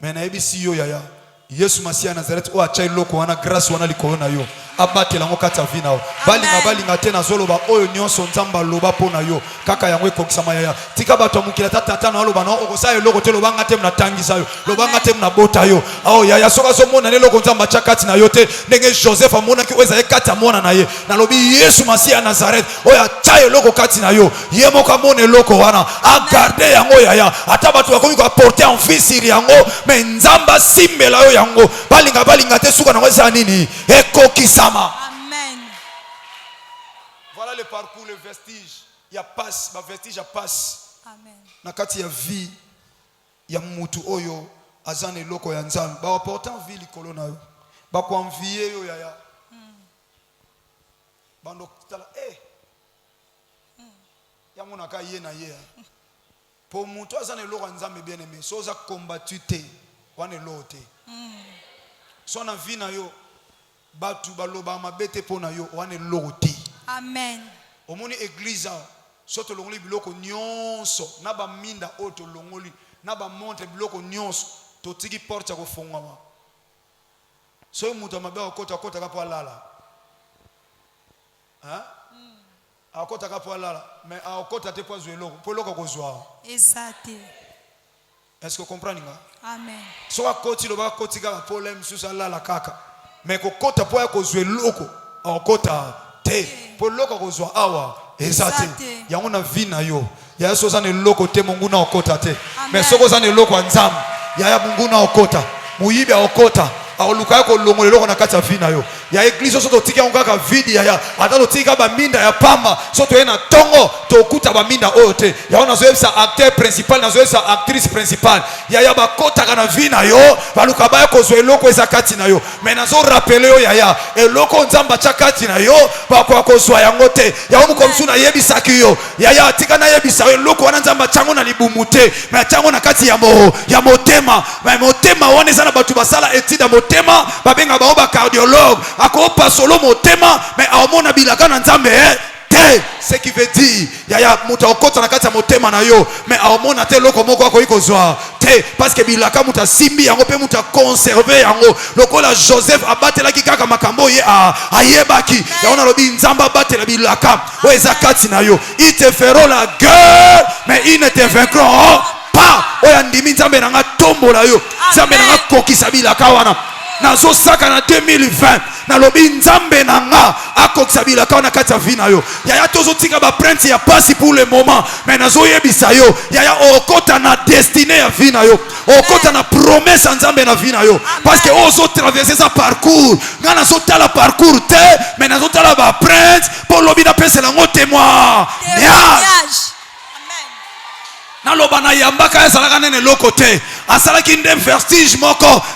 mais na ebisi yo yaya Yesu Masia Nazareth o acha eloko wana grâce wana likolo na yo abatela ngo kata vina o balinga te na zoloba oyo nyonso nzamba loba pona yo kaka yango ekokisama yaya tika bato mukila tata na loba no okosa eloko te loba ngate mna tangisa yo loba ngate mna bota yo aho yaya soka so mona eloko nzamba chakati na yo te ndenge Joseph amona ki weza ekata mona na ye na lobi Yesu Masia Nazareth oyo acha eloko kati na yo ye moka mona eloko wana a garder yango yaya ata bato bakomi ko porter en fils yango mais nzamba simbela yo yango balinga te suka na weza nini ekokisa. Amen. Voilà le parcours, le vestige. Il y a passe, ma vestige a passe. Amen. Nakati ya vie, ya mutu oyo azane loko ya nzambe. Ba portant vie likolo na yo. Ba ko envier yo yaya. Bando tala ya mona ka ye na ye. Po mutu azane loko ya nzambe bien aimé. So za combattu te, wane lote. So na vie na yo batu baloba mabete pona yo wane loti. Amen. Omoni église soto longoli biloko nyonso na ba minda oto longoli na ba montre biloko nyonso to tiki porte ko fongama. So muta mabe okota kapo alala. Hein? Akota kapo alala mais akota te po zweloko po loko ko zwa. Exact. Est-ce que vous comprenez? Amen. So akoti lo ba koti ka problème susa lala kaka. Mais kokota po ya kozwe loko akota te po loko kozwa awa ezate yango na vie na yo ya soza ne loko te mungu na okota te mais soko za ne loko nzambe ya mungu na okota muyibi okota aoluka ko longole loko na kati ya vie na yo ya église soto tika ngaka vidi ya ata tika ba minda ya pamba soto ena tongo to kuta ba minda ote ya ona zoebisa acteur principal na zoebisa actrice principale ya ba kota kana vie na yo baluka ba ko zo eloko ezakati na yo mais nazo rappeler yo ya eloko nzamba chakati na yo ba kwa ko zo yango te ya omu komsu na yebisa kiyo ya tika na yebisa eloko wana nzamba chango na libumute mais chango na kati ya motema mais motema wana ezana batu basala etida motema babenga ba cardiologue akopa solo motema mais aomona bilaka na nzambe te ce qui veut dire ya muta okota na kati ya motema na yo mais aomona te loko moko ako ikozwa te parce que bilaka muta simbi yango pe muta conserver yango lokola Joseph abatela ki kaka makambo ye ayebaki ya ona lobi nzamba abatela bilaka o ezakati na yo ils te feront la guerre mais ils ne te vaincront pas oya ndimi nzambe na nga tombola yo nzambe na nga kokisa bilaka wana nazo saka na 2020 na lobi nzambe na nga akokisa bilaka na kati ya vie na yo yaya tozo tika ba prince ya pasi pour le moment mais nazo yebisa yo yaya okota na destinée ya vie na yo okota na promesse nzambe na vie na yo parce que ozo traverser sa parcours nga nazo tala parcours te mais nazo tala ba prince pour lobi na pesa la ngo témoignage. naloba na yambaka ezalaka nene lokote asalaki nde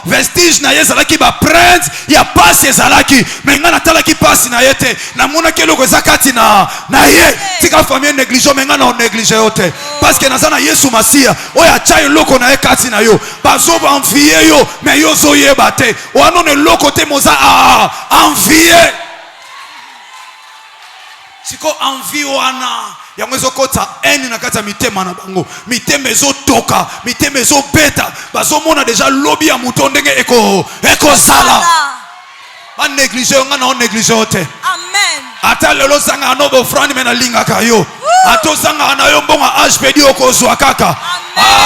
vestige na ye ezalaki ba prince ya pasi ezalaki me nga natalaki pasi na ye te namonaki eloko eza kati na ye tika famille néglige me nga na onéglige yo te parce que naza na Yesu Masiya oyo atya eloko na ye kati na yo bazobanvie yo me yo ozoyeba te wanone eloko te moza envie siko envie wana yango ezokota eni na kati ya mitema na bango mitema ezotoka mitema ezobeta bazomona deja lobi ya moto ndenge ekozala banéglige yo nga na onéglige yo te ata lelo ozangaka no bofrandi me nalingaka yo ata ozangaka na yo mbongo hpd okozwa kaka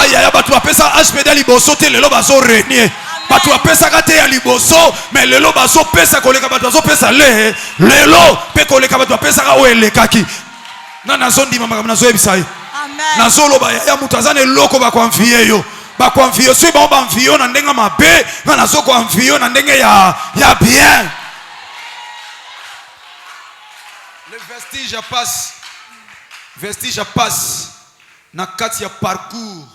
ayaya bato bapesa hpd ya liboso te lelo bazorenie bato bapesaka te ya liboso me lelo bazopesa koleka bato bazopesa lelo mpe koleka bato bapesaka oyo elekaki na nazondima makambo nazoyebisa ye nazoloba ya moto aza na eloko bakoanvie yo bakoanvie yo soki bango banvie yo na ndenge mabe nga nazokoanvie yo na ndenge ya bien. Le vestige passe na kati ya parcours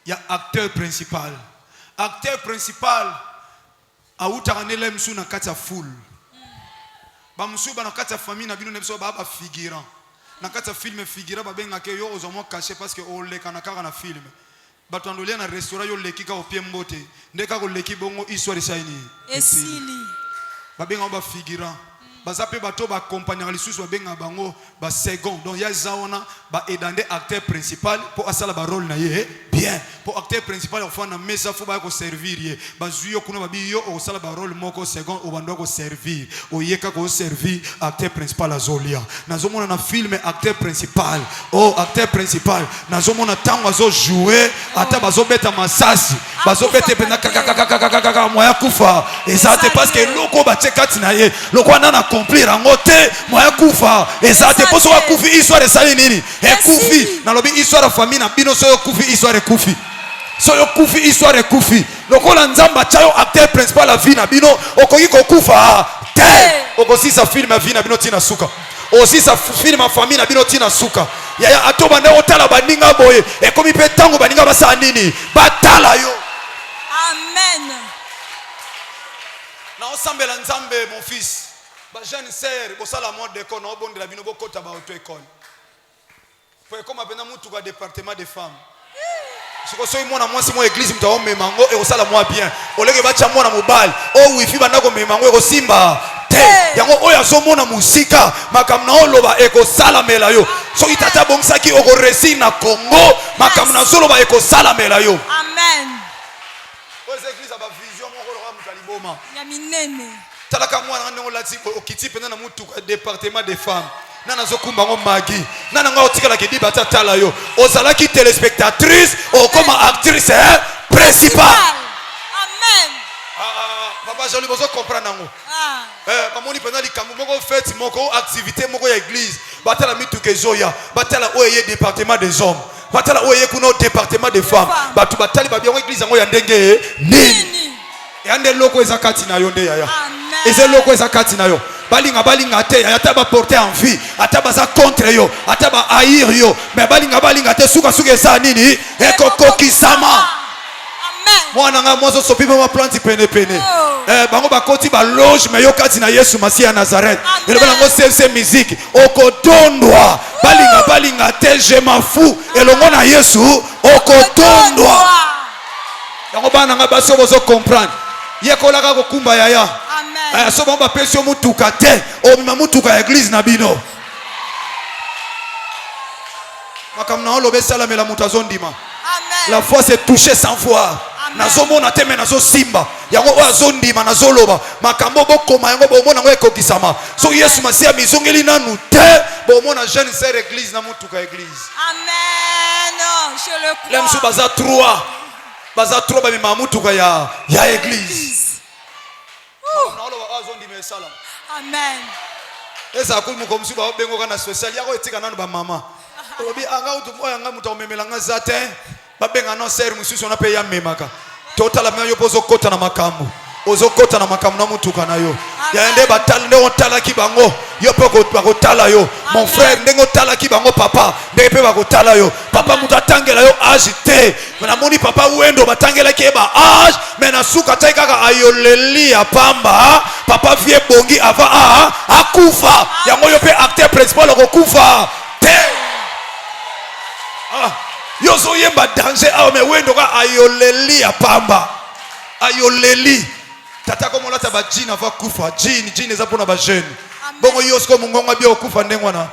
ya acteur principal autaka ndele msu na kati ya foule bamusu ba na kati ya famille na bino na biso ba figurant na kati ya film figurant babengaka yo ozamo caché parce que oleka na kaka na film bato andolia na restaurant yo lekika opie mbote ndeka ko leki bongo histoire saini esili babenga ba figurant baza pe bato ba accompagner lisusu babenga bango ba second donc ya zaona ba edande acteur principal pour asala ba rôle na ye bien pour acteur principal au fond na mesa faut ba ko servir ye bazuyo kuna babi yo o sala ba rôle moko second o bando ko servir o yeka ko servir acteur principal azolia nazomona na film acteur principal acteur principal nazomona tango azo jouer ata bazobeta masasi bazobeta pena kaka moya kufa ezate parce que loko ba chekati na ye loko na accomplir angote moya kufa ezate poso wa kufi histoire sali nini ekufi nalobi histoire ya famille na bino soyo kufi histoire ekufi soyo kufi histoire ekufi lokola nzamba chayo acteur principal la vie na bino okoki kokufa te okosisa film ya vie na bino tina suka osisa film ya famille na bino tina suka yaya atoba nde otala baninga boye ekomi pe tango baninga basala nini batala yo. Amen. Na osambela nzambe mon fils ba jeune sœur bosala mode d'école na obondela bino bokota ba auto école pour comme apena mutu ka département des femmes siko soyi mwana mwasi mo église mtawo memango e osala mwa bien oleke bacha mwana mobali o wifi bandako memango e kosimba te yango oyo azomona musika makambo na oloba ekosalamela yo soki tata bongsaki okoresir na Congo makambo na zoloba ekosalamela yo. Amen. Oyo église aba vision moko loka mutaliboma ya minene talaka mwana ndenge olati okiti pena na mutu département des femmes nana zokumba ngo magi nana nga otikala kidi bata tala yo ozalaki téléspectatrice okoma actrice principale. Amen. Papa joli bozo comprendre ngo bamoni pena likambo moko fête moko activité moko ya église batala mituke zoya batala oye département des hommes batala oye kuno département des femmes batu batali babia ngo église ngo ya ndenge nini yande loko ezakati na yo nde yaya eze loko ezakati na yo balinga te ata ba porter en vie ata baza contre yo ata ba haïr yo mais balinga te suka esa nini ekokokisama. Amen. Mwana nga mwazo sopi ma planti pene bango bakoti ba loge mais yo kati na Yesu Masiya Nazareth ele bana ngo c'est musique okotondwa balinga te je m'en fous elongo na Yesu okotondwa yango bana nga baso bozo comprendre yekolaka kokumba yaya. Amen. So bamba pesio mutuka te omima mutuka ya église na bino makambo na olobe salamela mutu azondima. Amen. La foi c'est toucher sans foi nazomona te me nazosimba yango oyo azondima nazoloba makambo bokoma yango bomona ngo ekokisama so Yesu Masiya mizongeli nanu te bomona jeune sœur église na mutuka église. Amen. Je le crois. Lemsu baza trois bamema mutuka ya église. Amen. Eza ko muko msuba obengo kana social yako etika nanu ba mama obi anga utu oya anga muta omemelanga zate babenga no ser mususu na pe ya memaka totala myo pozo kota na makambo ozokota na makambo na mutuka na yo ya nde batala nde otala ki bango yo pe bakotala yo mon frère ndenge otala ki bango papa ndenge pe bakotala yo papa mutu atangela yo age te na moni papa wendo batangela ki ba age mais na suka tai kaka ayoleli ya pamba papa vie bongi avant akufa yango yo pe acteur principal okokufa te yo zo yemba danger awo mais wendo ka ayoleli ya pamba ayoleli tata ko molata ba jini ava kufa jini eza pona ba jeune bongo yo sko mungonga bia okufa ndengwana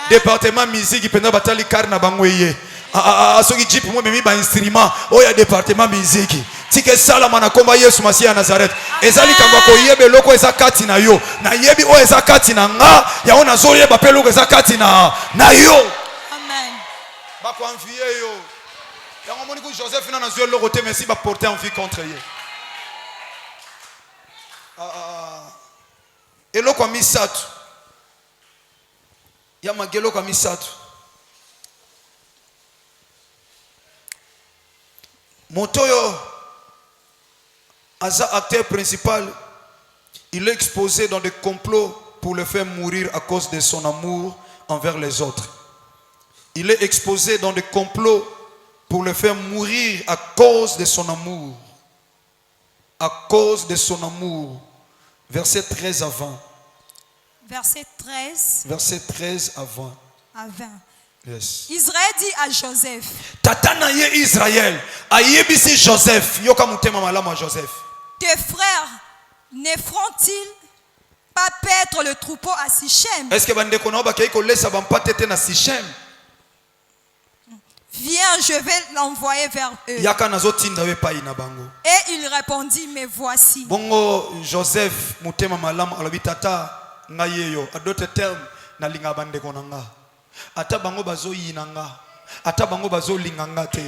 département musique penda batali kar na bango ye soki jip mo memi ba instrument oya département musique tike sala mana komba Yesu Masiya ya Nazareth ezali kamba ko yebe loko eza kati na yo na yebi o eza kati na nga ya ona zo yeba pe loko eza kati na yo amen ba ko envier yo yango moni ku Joseph na zo loko te merci ba porter en vie contre ye eloko misatu ya mageloko misatu motoyo aza acteur principal il est exposé dans des complots pour le faire mourir à cause de son amour envers les autres il est exposé dans des complots pour le faire mourir à cause de son amour verset 13 à 20 verset 13 verset 13 à 20 à 20 yes. Israël dit à Joseph tata na ye Israël ayebisi Joseph yoka mutema malamu Joseph tes frères ne feront-ils pas perdre le troupeau à Sichem? Est-ce que bandeko na ba kei ko lesa ba mpatete na Sichem? Viens, je vais l'envoyer vers eux. Yaka nazotinda we pai na bango. Et il répondit, mais voici. Bongo Joseph mutema malamu alobi tata ngaye yo. À d'autres termes na linga bandeko na nga. Ata bango bazo yinanga. Ata bango bazo linganga te.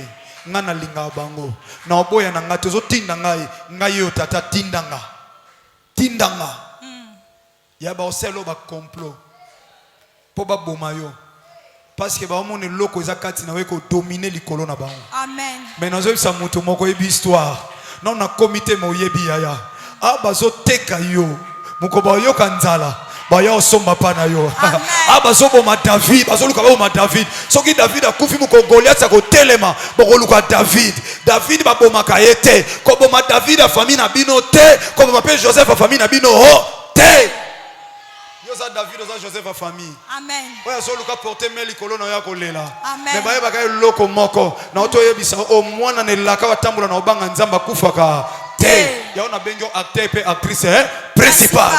Nga na linga bango. Na oboya na nga tozo tinda ngai. Ngaye yo tata tindanga. Tindanga. Yaba oselo ba complot. Po ba boma yo. Parce que ba omone loko ezakati na we ko dominer likolo na bango. Amen. Mais nazo bisa mutu moko yebi histoire. Non na comité mo yebi yaya. Bazo teka yo. Muko ba yo kanzala. Ba ya osomba pa na yo. Bazo boma David, bazo luka boma David. Soki David akufi muko Goliath sa ko telema, boko luka David. David ba boma kayete. Ko boma David a famille na bino te, ko boma pe Joseph a famille na bino te. Yoza David oza Joseph a famille. Amen. Oya so luka porter meli kolono ya kolela. Amen. Me baye bakaye loko moko na oto yebisa o mwana ne laka batambula na obanga nzamba kufaka te. Ya ona bengo acteur pe actrice principal.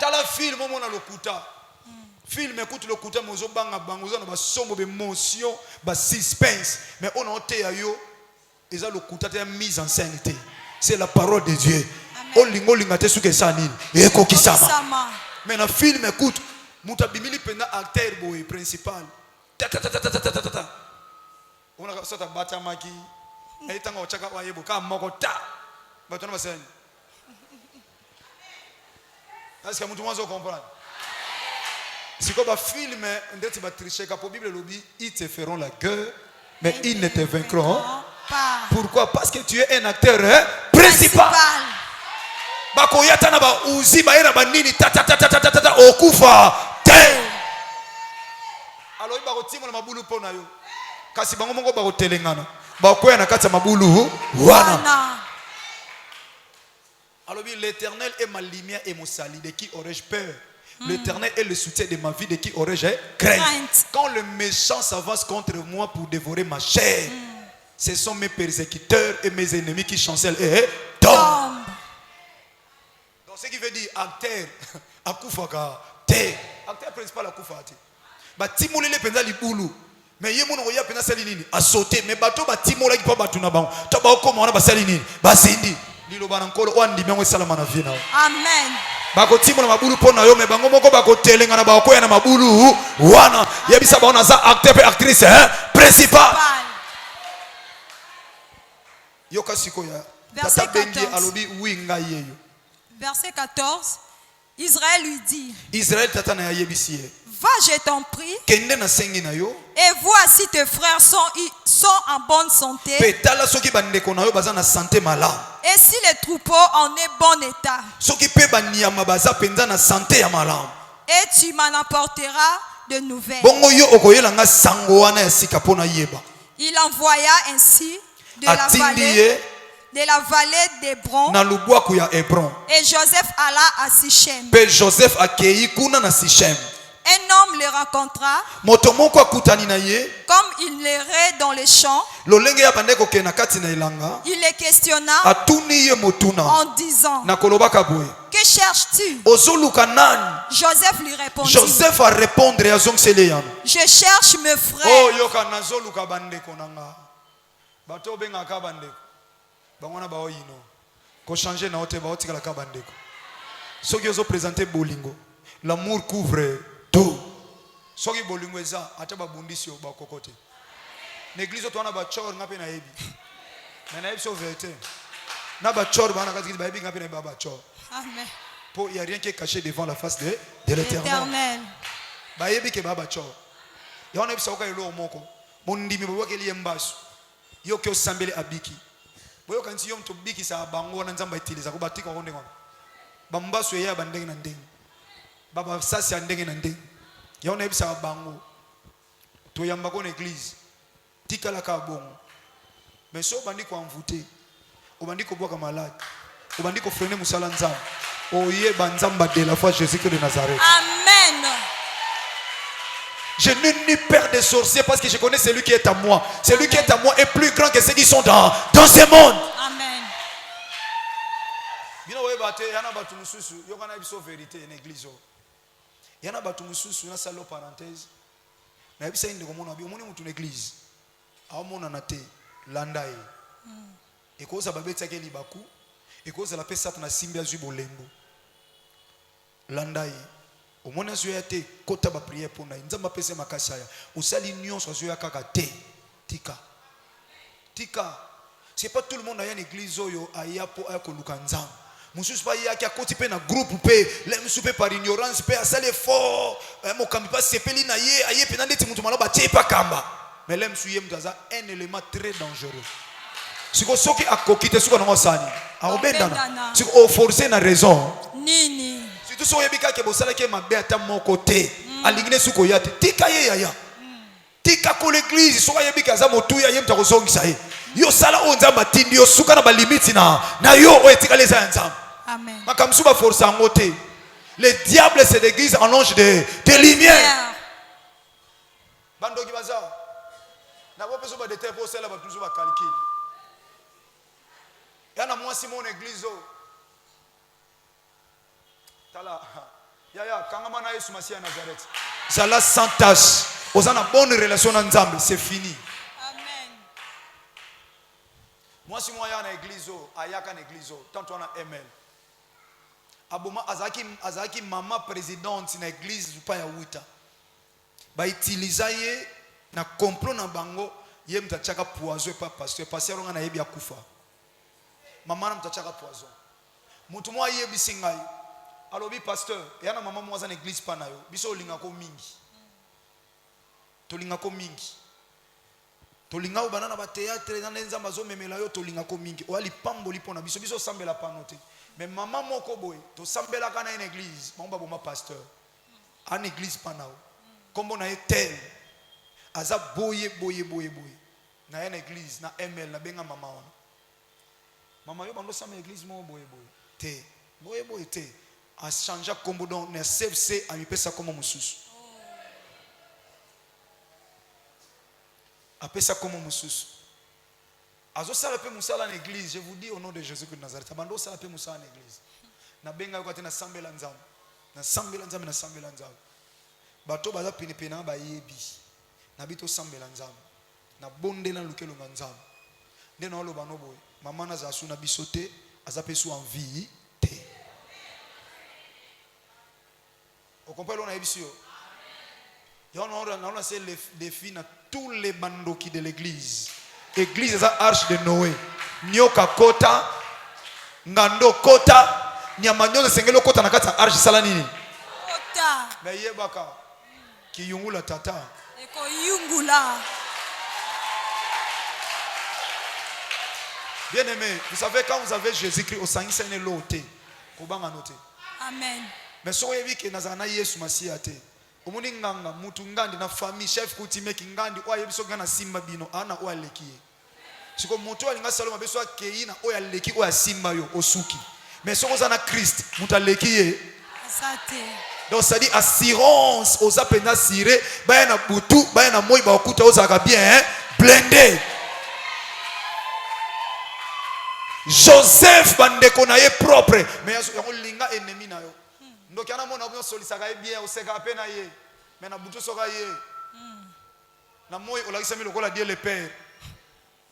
Tala film mona lokuta. Film écoute lokuta mozo banga bangoza na ba sombo be émotion, ba suspense. Mais on a oté yo eza lokuta te mise en scène te. C'est la parole de Dieu. Olingo lingate suke sanini. Eko kisama. Mais na film écoute, muta bimili penda acteur boy principal. Ta. On a sota bata maki. Etanga ochaka wa yebo ka moko ta. Batona baseni. Est-ce que mutu mwanzo comprendre? Si comme un film, on va tricher car pour Bible lobby, ils te feront la guerre, mais ils ne te vaincront pas. Pourquoi? Parce que tu es un acteur principal. Bakoyata na ba uzi ba era ba nini ta okufa te. Alors il ba kotima na mabulu pona yo. Kasi bango mongo ba kotelengana. Ba koya na kati mabulu wana. Alors l'Éternel est ma lumière et mon salut. De qui aurais-je peur? L'Éternel est le soutien de ma vie. De qui aurais-je crainte? Quand le méchant s'avance contre moi pour dévorer ma chair, ce sont mes persécuteurs et mes ennemis qui chancellent et tombent. Donc ce qui veut dire acteur akufaka te. Acteur principal akufaka te. Ba timolele penza libulu. Mais yé mono ya penza sali nini? A sauter. Mais bato ba timola ki pa batu na bango. To ba okoma na ba sali nini? Ba sindi. Amen. Bako timo na mabulu pona yo me bango moko bako telenga na bako ya na mabulu wana yebisa ba ona za acteur et actrice principal. Yoka siko ya verset 14. alobi winga yeyo. Verset 14. Israël lui dit, Israël tata na yebisi ye. va, je t'en prie, Kende na sengi na yo. et vois si tes frères sont en bonne santé, Petala soki bandeko na yo baza na santé malade. et si les troupeaux en est bon état, Soki pe banyama baza penza na santé ya malamu. et tu m'en apporteras de nouvelles. Bongo yo okoyela nga sango wana ya sika pona yeba. Il envoya ainsi de la vallée d'Hébron, na lubwaku ya Hebron. et Joseph alla à Sichem. Pe Joseph akei kuna na Sichem. Un homme le rencontra, Moto moko akutani na ye. comme il errait dans les champs. Lolenge ya bandeko ke na kati na ilanga. Il le questionna Atuni ye motuna. en disant, Na kolobaka boye. que cherches-tu? Ozoluka nani? Joseph lui répondit, Joseph a répondre ya zongsele yana. je cherche mes frères. Oh yoka nazoluka bandeko nanga. Bato benga ka bandeko. Bangona ba oyino. Ko changer na ote ba otikala ka bandeko. Soki ozo présenter bolingo. L'amour couvre tout. Soki bolingo eza ata ba bundisi ba kokote. L'église to na ba chor ngape na yebi. Na yebi so vérité. Na ba chor ba na kazi ba yebi ngape na ba chor. Amen. Il n'y a rien qui est caché devant la face de l'Éternel. Ba yebi ke ba chor. Ya ona bisa okailo omoko. Mondimi bo ke liye mbasu. Yo ke osambele abiki. Boyo kanti yo mto biki sa bango na nzamba itiliza ko batika ko ndengo. Ba mbasu ya bandenge na ndenge. Baba sasi ya ndenge na ndenge. Ya ona bisa bango. To yamba ko na église. Tika la ka bongo. Mais so bandi ko envoûter. Obandi ko boka malade. Obandi ko freiner musala nzamba. Oye banzamba de la foi Jésus-Christ de Nazareth. Amen. Je n'ai ni peur des sorciers parce que je connais celui qui est à moi. Celui qui est à moi est plus grand que ceux qui sont dans ce monde. Amen. You know where bate yana batu mususu yo kana biso vérité en église. Yana batu mususu na salo parenthèse. Na bisa inde ko mona bi omoni mutu na église. Aomona na te landa ye. Ekoza babetsa ke libaku. Ekoza la pesa na simbi azu bolembo. Landa ye. Omona zoya te kota ba prière pour na nzamba pese makasaya usali nyonso zoya kaka te tika c'est pas tout le monde a une église oyo aya po ayako luka nzamba mususu pa yaki akoti pe na groupe pe le mususu pe par ignorance pe asale fort mo kambi pa sepeli na ye aye pe na ndeti mutu maloba tie pa kamba mais le mususu ye mutaza un élément très dangereux siko soki akokite suko na sani aobendana siko o forcer na raison Nini. tout so yebika ke bosala ke mabe ata moko te alingine suko yate tika ye yaya tika ko l'église so yebika za motu ya ye mta kozongisa ye yo sala onzamba tindi yo suka na ba limite na yo o etika les nzamba. Amen. Makamsu ba force en ngote le diable se déguise en ange de lumière bando ki baza na bo peso ba de terre pour cela ba toujours ba calcul yana moi si mon église Tala, yaya, kangama na Yesu Masia Nazareth. Zala sans tâche. Osana bonne relation ensemble, c'est fini. Amen. Moi si moi ya na église ayaka na église tanto na ML. Aboma azaki mama présidente na église pa ya wita. Ba utiliser ye na complot na bango ye mtachaka poison pa pasteur ronga na yebi akufa. Mama na mtachaka poison. Mutu mwa yebi singai. Alobi pasteur, yana mama mwaza na église pa na yo. Biso olinga ko mingi. Tolinga ko mingi. Tolinga banana ba théâtre na nzamba zo memela yo tolinga ko mingi. O ali pamboli pona biso sambela panote. Mais maman moko boy, to sambela kana une église, mamba boma pasteur. An église pa na yo. Kombo na etel. Aza boye. Na une église na ML na benga mama wana. Mama yo bando sambela église mo boye. Te. Boye te. A changé comme donc na CFC a mis pesa comme mususu. A pesa comme mususu. Azo sala pe musala na église, je vous dis au nom de Jésus de Nazareth. Abando sala pe musala na église. Na benga yo kati na sambela nzambe. Na sambela nzambe. Bato baza pene ba yebi. Na bito sambela nzambe. Na bonde na lukelo nzambe. Ndena olo banoboy. Mama na za su na bisote, aza pe su envie te. Vous comprenez on a ici. On a c'est les défis à tous les bandoki de l'église. Église est la arche de Noé. Nyoka kota, ngando kota, nyama nyonso sengelo kota na kati ya arche sala nini Ota. mais yebaka kiyungula tata Eko yungula. bien aimé vous savez quand vous avez Jésus-Christ au sang c'est une loté kobanga noté Amen. mais so yebi ke nazana na Yesu Masiya te omuni nganga mutu ngandi na famille chef kutimeki ngandi oya biso ngana simba bino ana oya lekiye siko mutu alinga saloma beso akei na oya leki oya simba yo osuki mais soko za na Christ mutu lekiye Asante. donc ça dit assurance oza pena siré baya na butu baya na moi ba okuta oza bien blindé Joseph bandeko na ye propre mais yango linga ennemi na yo ndoki ana mona obyo solisaka ye bien oseka pe na ye mais na butu soka ye na moi olakisa mi lokola Dieu le Père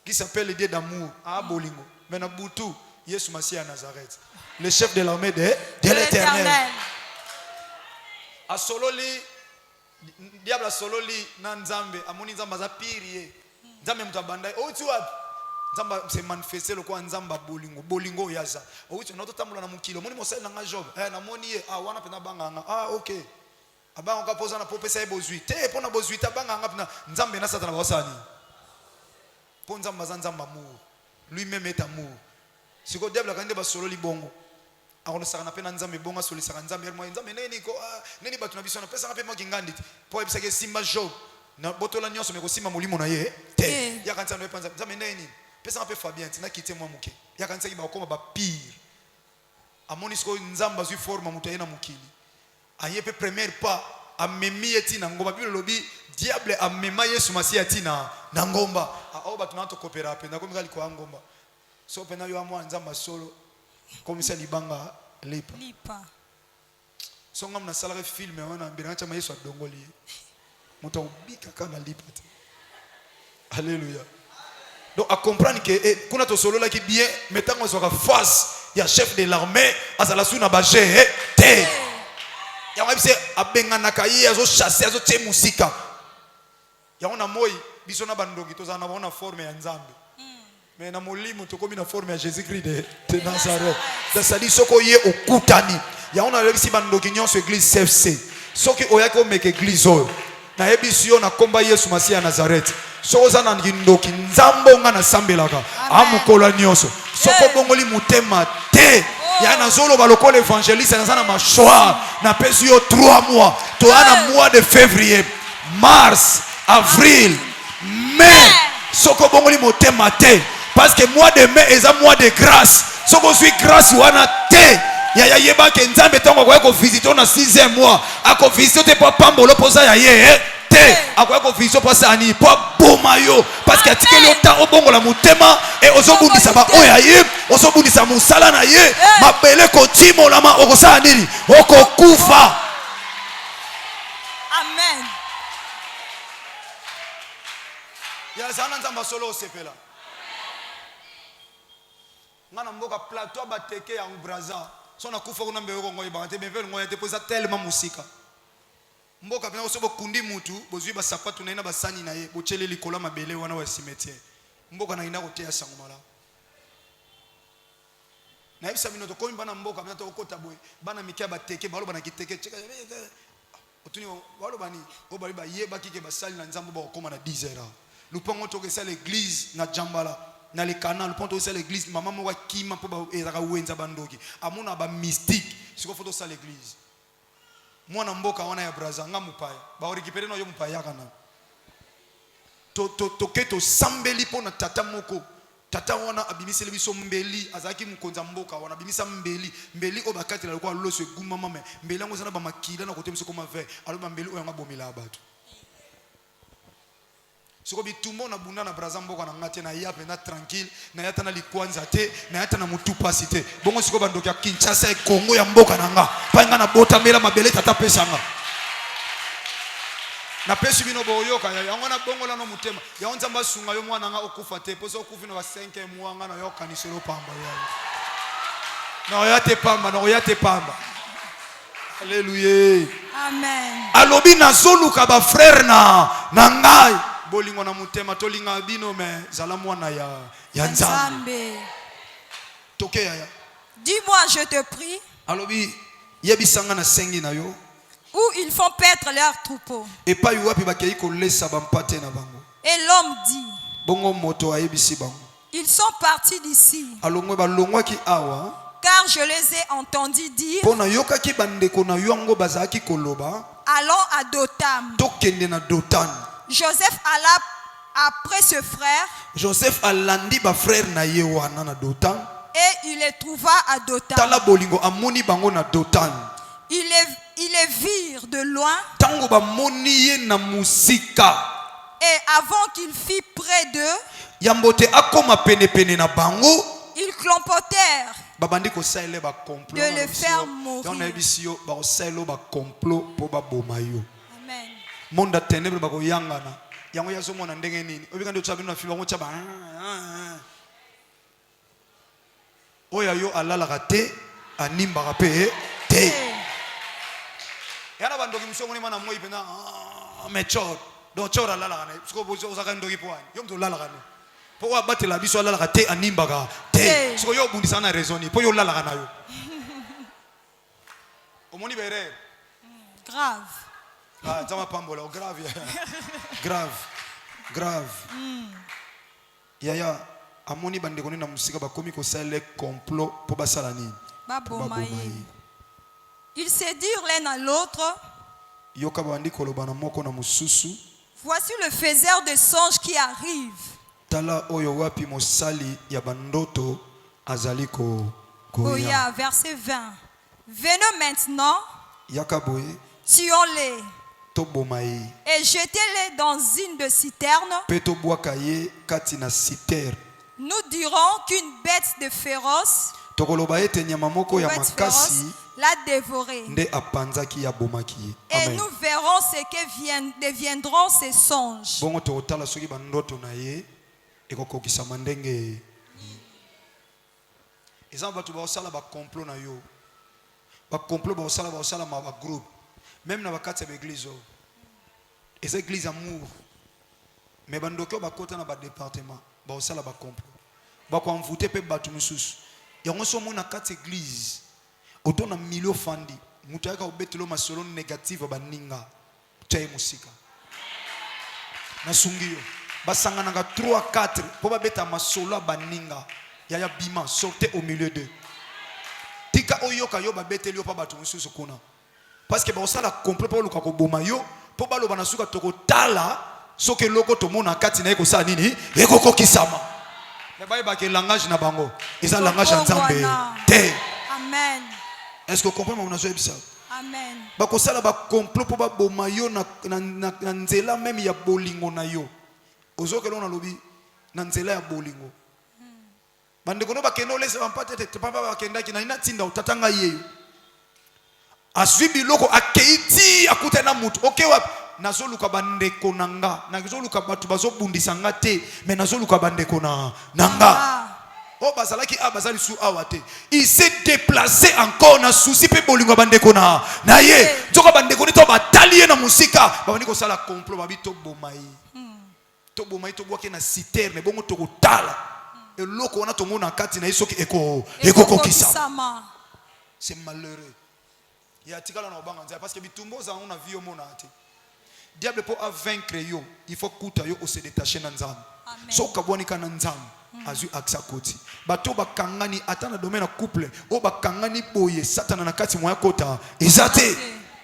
qui s'appelle le Dieu d'amour à bolingo mais na butu Yesu Masiya Nazareth le chef de l'armée de l'Éternel a sololi diable a sololi na nzambe amoni nzamba za piri nzambe mutabandai outi wapi nzamba se manifester le kwa nzamba bolingo yaza outi na totambola na mukilo moni mosali na Job na moni ye wana pena banganga okay abanga ka poza na popesa ebozui te pona bozui ta banganga pena nzambe na satana basani po nzamba za nzamba amour lui-même est amour siko diable kande ba sololi bongo akono sakana pe na nzambe bonga soli sakana nzambe mo nzambe neni ko neni batu na biso na pesa ngape mo kingandi po ebisa ke simba Job na botola nyonso me ko simba molimo na ye te ya kanza no epanza nzambe neni pesa ngape Fabien tina kite mwa muke ya kanza ki ba koma ba pire amoni siko nzamba zui forma mutu na mukili aye pe premier pas amemi etina ngomba bibelo lobi diable amema Yesu Masiya tina na ngomba ao batu na to coopérer pe na komika liko ngomba so pe na yo amwa nzamba solo comme ça libanga lipa songa mna salary film wana mbira chama Yesu adongoli muta ubika kana lipa alléluia donc à comprendre que kuna to solo la ki bien metango soka face ya chef de l'armée azala suna ba te ya wabise abengana kayi azo chasser azo te musika ya ona moi biso na bandongi to zana bona forme ya nzambe mais na molimo to komi na forme ya Jésus-Christ de Nazareth da sadi soko ye okutani ya ona lebisi bandoki nyonso église CFC soki oyaki omeka église oyo na yebisi yo na komba Yesu Masiya Nazareth soko za na ndoki nzambo nga na sambelaka amukola nyonso soko bongoli mutema te ya na zolo baloko l'évangéliste na sana machwa na pesi yo 3 mois to ana mois de février mars avril mai soko bongoli mutema te parce que mois de mai est un mois de grâce. Si vous avez grâce, vous avez ya yeba ke nzambe tongo kwa ko visiter na 6e mois. Ako visiter pas pambolo poza ya ye te. Ako ko visiter pas ani pas bomayo parce que atike le temps obongo la mutema et ozobundisa ba oya ye, ozobundisa musala na ye, mabele ko timo la ma okosa nini? Okokufa. Amen. Ya zana nzamba solo sepela. Ngana mboka plateau bateke ya Braza sona kufa kuna mbeko ngoyi ba te bevel ngoyi te poza tellement musika mboka pena osobo kundi mutu bozwi ba sapatu na ina basani na ye bochele likola mabele wana wa cimetière mboka na ina kotea sango mala na ibisa mino to komi bana mboka pena to okota boy bana mikia bateke balo bana kiteke cheka otuni balo bani obali ba ye bakike basali na nzambo ba okoma na 10 heures lupango to ke sa l'église na jambala na le canal ponto c'est l'église maman mo kima po ba ezaka wenza bandoki amuna ba mystique siko photo sa l'église mwana mboka wana ya braza nga mupaya ba orikipere no yo mupaya kana to keto sambeli pona tata moko tata wana abimisi lebiso mbeli azaki mkonza mboka wana abimisa mbeli o bakati la kwa loso eguma mama mbeli ngo sana ba makila na kote msiko mave aloba mbeli o nga bomila abatu siko bitumbo na bunda na braza mboka na ngate na yape na tranquille na yata na likwanza te na yata na mutu pasite bongo siko bandoki ya Kinshasa e Kongo ya mboka na nga pa nga na bota mela mabele tata pesanga na pesi bino boyoka ya ngona bongo la no mutema ya nzamba sunga yo mwana nga okufa te poso okufi no ba 5 mois nga na yo kaniselo pamba ya na yate pamba na yate pamba alléluia Amen. alobi na zoluka ba frère na ngai bolingo na mutema tolinga bino me zala mwana ya nzambe toke ya Dis-moi, je te prie, alobi yebisanga na sengi na yo où ils font paître leurs troupeaux. et pas yuapi bakei kolesa bampate na bango. Et l'homme dit, Bongo moto ayebisi bango. ils sont partis d'ici, Alongwe balongwaki awa car je les ai entendus dire, pona yokaki bandeko na yango bazaki koloba allons à Dotam. tokende na Dotan. Joseph alla après ce frère Joseph alandi ba frère na ye wana na Dotan. et il les trouva à Dotam. Tala bolingo amoni bango na Dotan. Ils les virent de loin Tango ba moni ye na musika. et avant qu'il fît près d'eux, Yambote akoma pene pene na bango. ils clompotèrent Babandi ko saile ba complot. de le faire mourir. On a bisio ba saile ba complot po ba bomayo. Amen. Monda ténèbre ba ko yangana. Yango yazo mona ndenge nini. Obika ndo tsabino na fiba ngo tsaba. Oya yo alala kate animba kape te. Yana bandoki msongo ni mana moi pena mechor. Do chora lala kana. Siko bozo osaka ndoki poani. Yo mzo lala kana. Po wa batela biso lala kate animba ka te. Siko yo bundisa na raisoni. Po yo lala kana yo. Omoni bere. Grave. Ah, zama pambola grave. Grave. Yaya amoni bandeko na musika bakomi ko sale complot po basala nini? Babomaye. Ils se dirent l'un à l'autre, Yoka bandi koloba na moko na mususu. voici le faiseur de songes qui arrive. Tala oyo wapi mosali ya bandoto azali ko Oya, verset 20. Venons maintenant, Yaka boye tuons-les to bomaye. et jetez-les dans une de citernes. Peto bwaka ye kati na citer. Nous dirons qu'une bête de féroce, Tokoloba ete nyama moko ya makasi l'a dévoré. nde apanzaki ya bomaki ye. Et Amen. nous verrons ce que deviendront ces songes. Bongo tokotala soki bandoto na ye ekokokisa mandenge. Eza batu ba osala ba complot na yo. Ba complot ba osala ma ba groupe. Même na bakati ya église. Eza église amour. Mais bandoko ba kota na ba département. Ba osala ba complot. Ba ko envoûter pe batu mususu. Yango so mona kati église. Otona milio fandi. Mutu aka obetelo masolo négative ba ninga. Tchaye musika. Na sungio. Basangana nga 3 4 po ba beta masolo ba ninga. Yaya bima sortez au milieu d'eux. Tika oyoka yo ba beteli yo pa batu mususu kuna. Parce que ba osala complot po luka ko boma yo po ba lo bana suka toko tala soke loko to mona kati na eko sa nini ekoko kisama. Le baye ba ke langage na bango. Eza langage ya Nzambe. Te. Amen. Est-ce que vous comprenez mon azoe bisa? Amen. Ba ko sala ba complot po ba boma yo na nzela même ya bolingo na yo. Ozoke lo na lobi na nzela ya bolingo. Bandeko no bakendo lese bampate te papa bakenda ki na ina tinda utatanga yeyo. Aswibi loko akeiti akute na mutu. Okay wapi? Nazoluka bandeko nanga. Nazoluka batu bazobundisa nga te, mais nazoluka bandeko na nanga. Oh bazalaki bazali su awate. Il s'est déplacé encore na souci pe bolingo bandeko na ye. Toko bandeko ni to batalier na musika. Ba bandiko sala complot babi to bomai. To bomai to bwake na citerne bongo to kotala. Et loko wana to mona kati na isoki eko kisama. C'est malheureux. Il y a tikala na obanga nzia parce que bitumbo za una vie mona ate. Diable pour vaincre yo, il faut kuta yo se détacher na nzambe. So kabwani kana nzambe. Azu aksa koti. Bato bakangani atana domaine couple, o bakangani boye satana na kati moya kota. Ezate.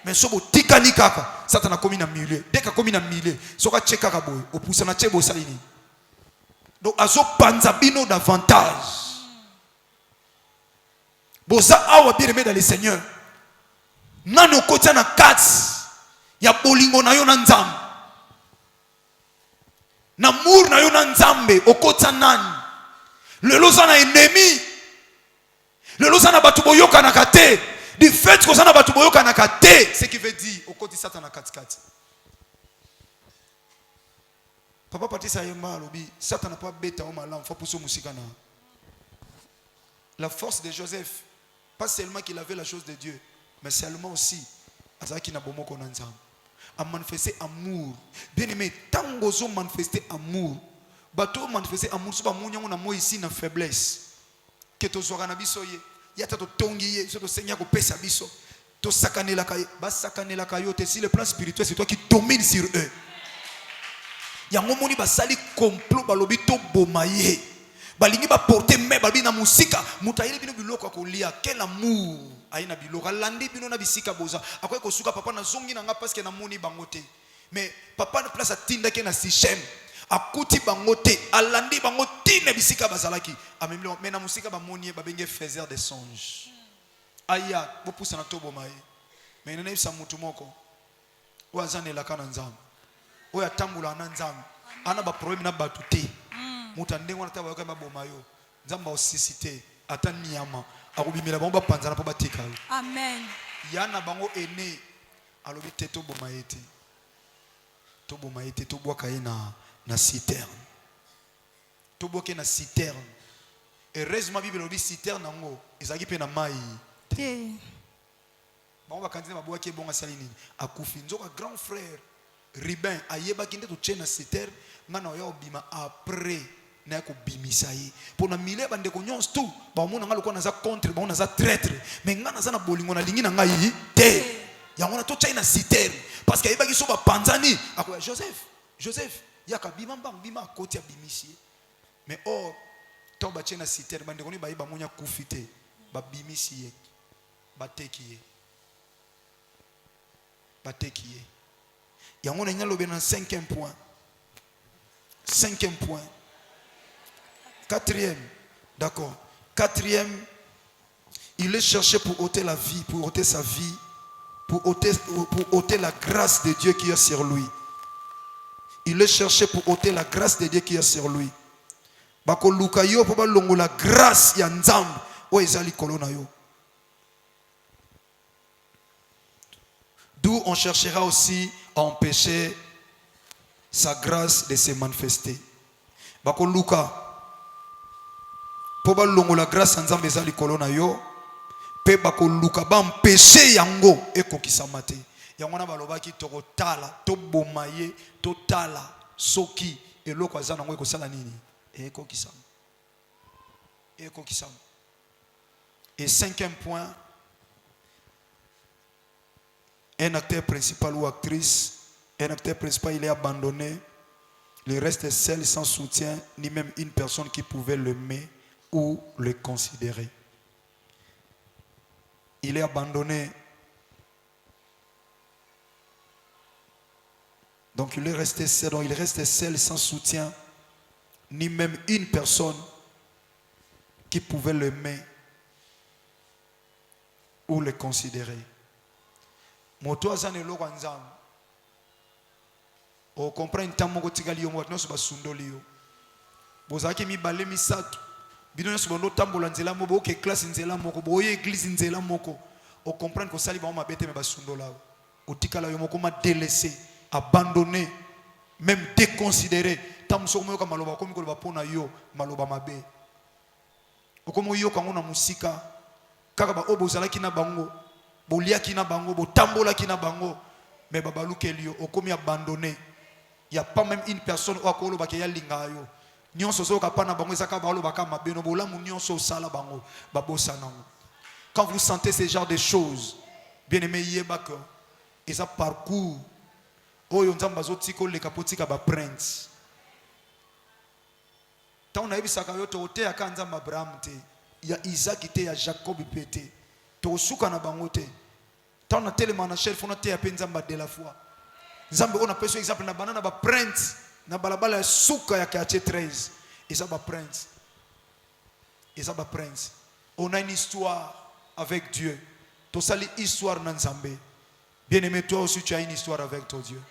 Mais sobo tikani kaka, satana komi na milieu. Deka komi na milieu, soka cheka ka boye, opusa na chebo salini. Donc azo panzabino davantage. Boza awa bien-aimé dans le Seigneur. Nano kota na kati ya bolingo na yo na nzambe. Na mur na yo na nzambe okota nani? Lelo za na ennemi. Lelo za na batu boyoka na kate. Du fait que za na batu boyoka na kate, ce qui veut dire okoti satana katikati. Papa Patrice ayemba lobi satana pas beta o malam faut pousser musika na. La force de Joseph, pas seulement qu'il avait la chose de Dieu, mais seulement aussi azaki na bomoko na nzambe. A manifester amour. Bien aimé, tango zo manifester amour. Bato manifester amour so ba munyango na moi ici na faiblesse. Que to zora na biso ye. yata to tongi so to senya ko pesa biso to sakanela kayo ba sakanela kayo te si le plan spirituel c'est toi qui domine sur eux yango moni ba sali complot balobi to bomaye balingi ba porter main babi na musika mutayeli bino biloko kolia quel amour aina biloko landi bino na bisika boza akoy ko suka papa na zongi na nga parce que na moni bangote mais papa na place atinda ke na système akuti bangote alandi bangote na bisika bazalaki amemli mais na musika ba moni ba benge faiseur des songes aya bo poussa na to bomaye mais nene bisa mutu moko o azanela kana nzambe o ya tambula na nzambe ana ba problème na batute mutandengo na tabayoka maboma yo nzamba osisite ata niyama akubimela bango bapanzana po batika amen yana bango ene alobi te to boma yete to bwaka ye na citerne to bwaka na citerne heureusement bible lobi citerne nango ezaki pe na mai te bango bakandina babwaki bonga sali nini akufi nzoka grand frère Ribin ayebaki nde to tche na citerne ngana oya obima après na ko bimisa ye pona mile bande ko nyons tout ba mona ngalo ko na za contre ba mona za traître mais ngana za na bolingo na lingi na ngai te ya ngona to china citerne parce que ayebaki so ba panzani akoya Joseph yaka bima mbang bima koti ya bimisi mais or to ba china citerne bande ko ni ba yeba monya kufite ba bimisi ye bateki ye ya ngona nyalo be na 5e point 5e point 4e, d'accord. 4e, il est cherché pour ôter la vie, pour ôter sa vie, pour ôter la grâce de Dieu qui est sur lui. Il est cherché pour ôter la grâce de Dieu qui est sur lui. Bako luka yo po ba longo la grâce ya nzambe o ezali kolona yo. D'où on cherchera aussi à empêcher sa grâce de se manifester. Bako luka po ba longo la grâce nzambe ezali kolona yo pe bako luka ba empêcher yango ekokisama te yango na balobaki tokotala to bomaye to tala soki eloko azana ngo ekosala nini ekokisama et 5e point un acteur principal ou actrice un acteur principal il est abandonné le reste est seul sans soutien ni même une personne qui pouvait l'aimer ou le considérer. Il est abandonné. Donc il reste seul sans soutien, ni même une personne qui pouvait l'aimer ou le considérer. Moto azane lo kwanzam. O comprend tamoko tigali yo motno so basundoli yo. Bozaki mi balé mi sato. Bino nso bondo tambola nzela moko ke classe nzela moko boye église nzela moko o comprendre que sali ba ma bete me basundola o tikala yo moko ma délaissé abandonné même déconsidéré tamso mo yoka maloba komi ko ba pona yo maloba mabe o komo yo kango na musika kaka ba obozala kina bango bolia kina bango botambola kina bango mais babaluke lio o komi abandonné il y a pas même une personne o akolo ba ke ya linga yo quand vous sentez ce genre de choses, bien aimé, et ça parcourt, oh yon zamba zotiko le kapotika ba prince. Tant na ebisaka yo to te akanza Abraham te, ya Isaac te ya Jacob pété, to suka na bango te. Tant na tellement na chef on te ya penzamba de la foi. Nzambe on appelle exemple na banana ba prince. Na balabala suka ya quartier 13 Isaba prince on a une histoire avec Dieu to sali histoire na Nzambe bien aimé toi aussi tu as une histoire avec ton Dieu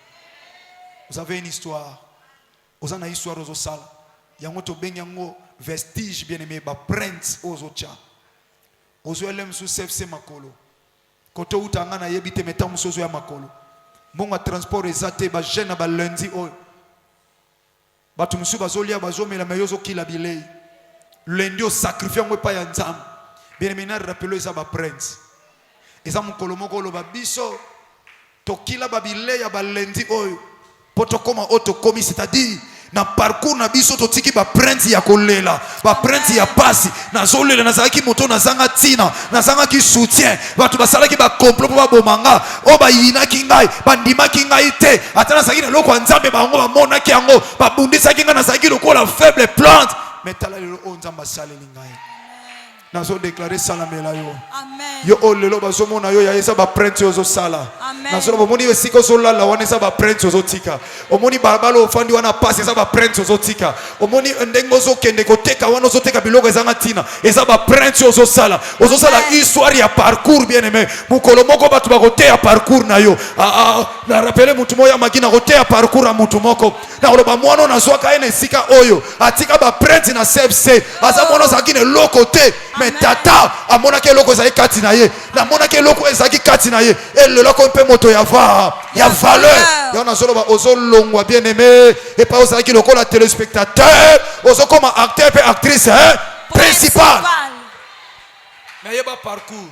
vous avez une histoire vous avez une histoire aux sala yango to benyango vestige bien aimé ba prince aux ocha ozo elem sous CFC makolo koto utanga na yebite metamu sozo ya makolo mbonga transport ezate ba jeune ba lundi o batu musu bazolia bazomela mayozo kila bilei lundi o sacrifier ngo pa ya nzambe bien aimé na rappelo eza ba prince eza mukolo moko lo babiso to kila ba bilei ya ba lundi oyo poto koma auto komi c'est-à-dire na parcours na biso totiki ba prince ya kolela ba prince ya pasi na zolela na zaki moto na zanga tina na zanga ki soutien batu basala ki ba complot ba bomanga o ba yina ki ngai bandima ki ngai te atana zaki na loko nzambe bango ba mona ki yango ba bundisa ki ngana zaki lokola faible plante mais tala lelo o nzamba saleli ngai nazo déclarer salamela yo Amen. yo olelo bazomona yo ya esa ba prince ozo sala Amen. nazo bomoni esiko solala wana esa ba prince ozo tika omoni balabala ofandi wana passe esa ba prince ozo tika omoni ndengo zo kende koteka wana ozo teka biloko ezanga tina esa ba prince ozo sala histoire ya parcours bien aimé mukolo moko batu bakoteya parcours na yo na rappeler mutu moya makina koteya parcours a mutu moko na oloba mwana nazwaka ene esika oyo atika ba prince na CFC asa mwana zakine loko te mais tata amona ke loko ezaki kati na ye na mona ke loko ezaki kati na ye elelo ko mpe moto ya valeur ya na zoloba ozolongwa bien aimé et pas ozaki lokola téléspectateur ozokoma acteur pe actrice principal na yeba parcours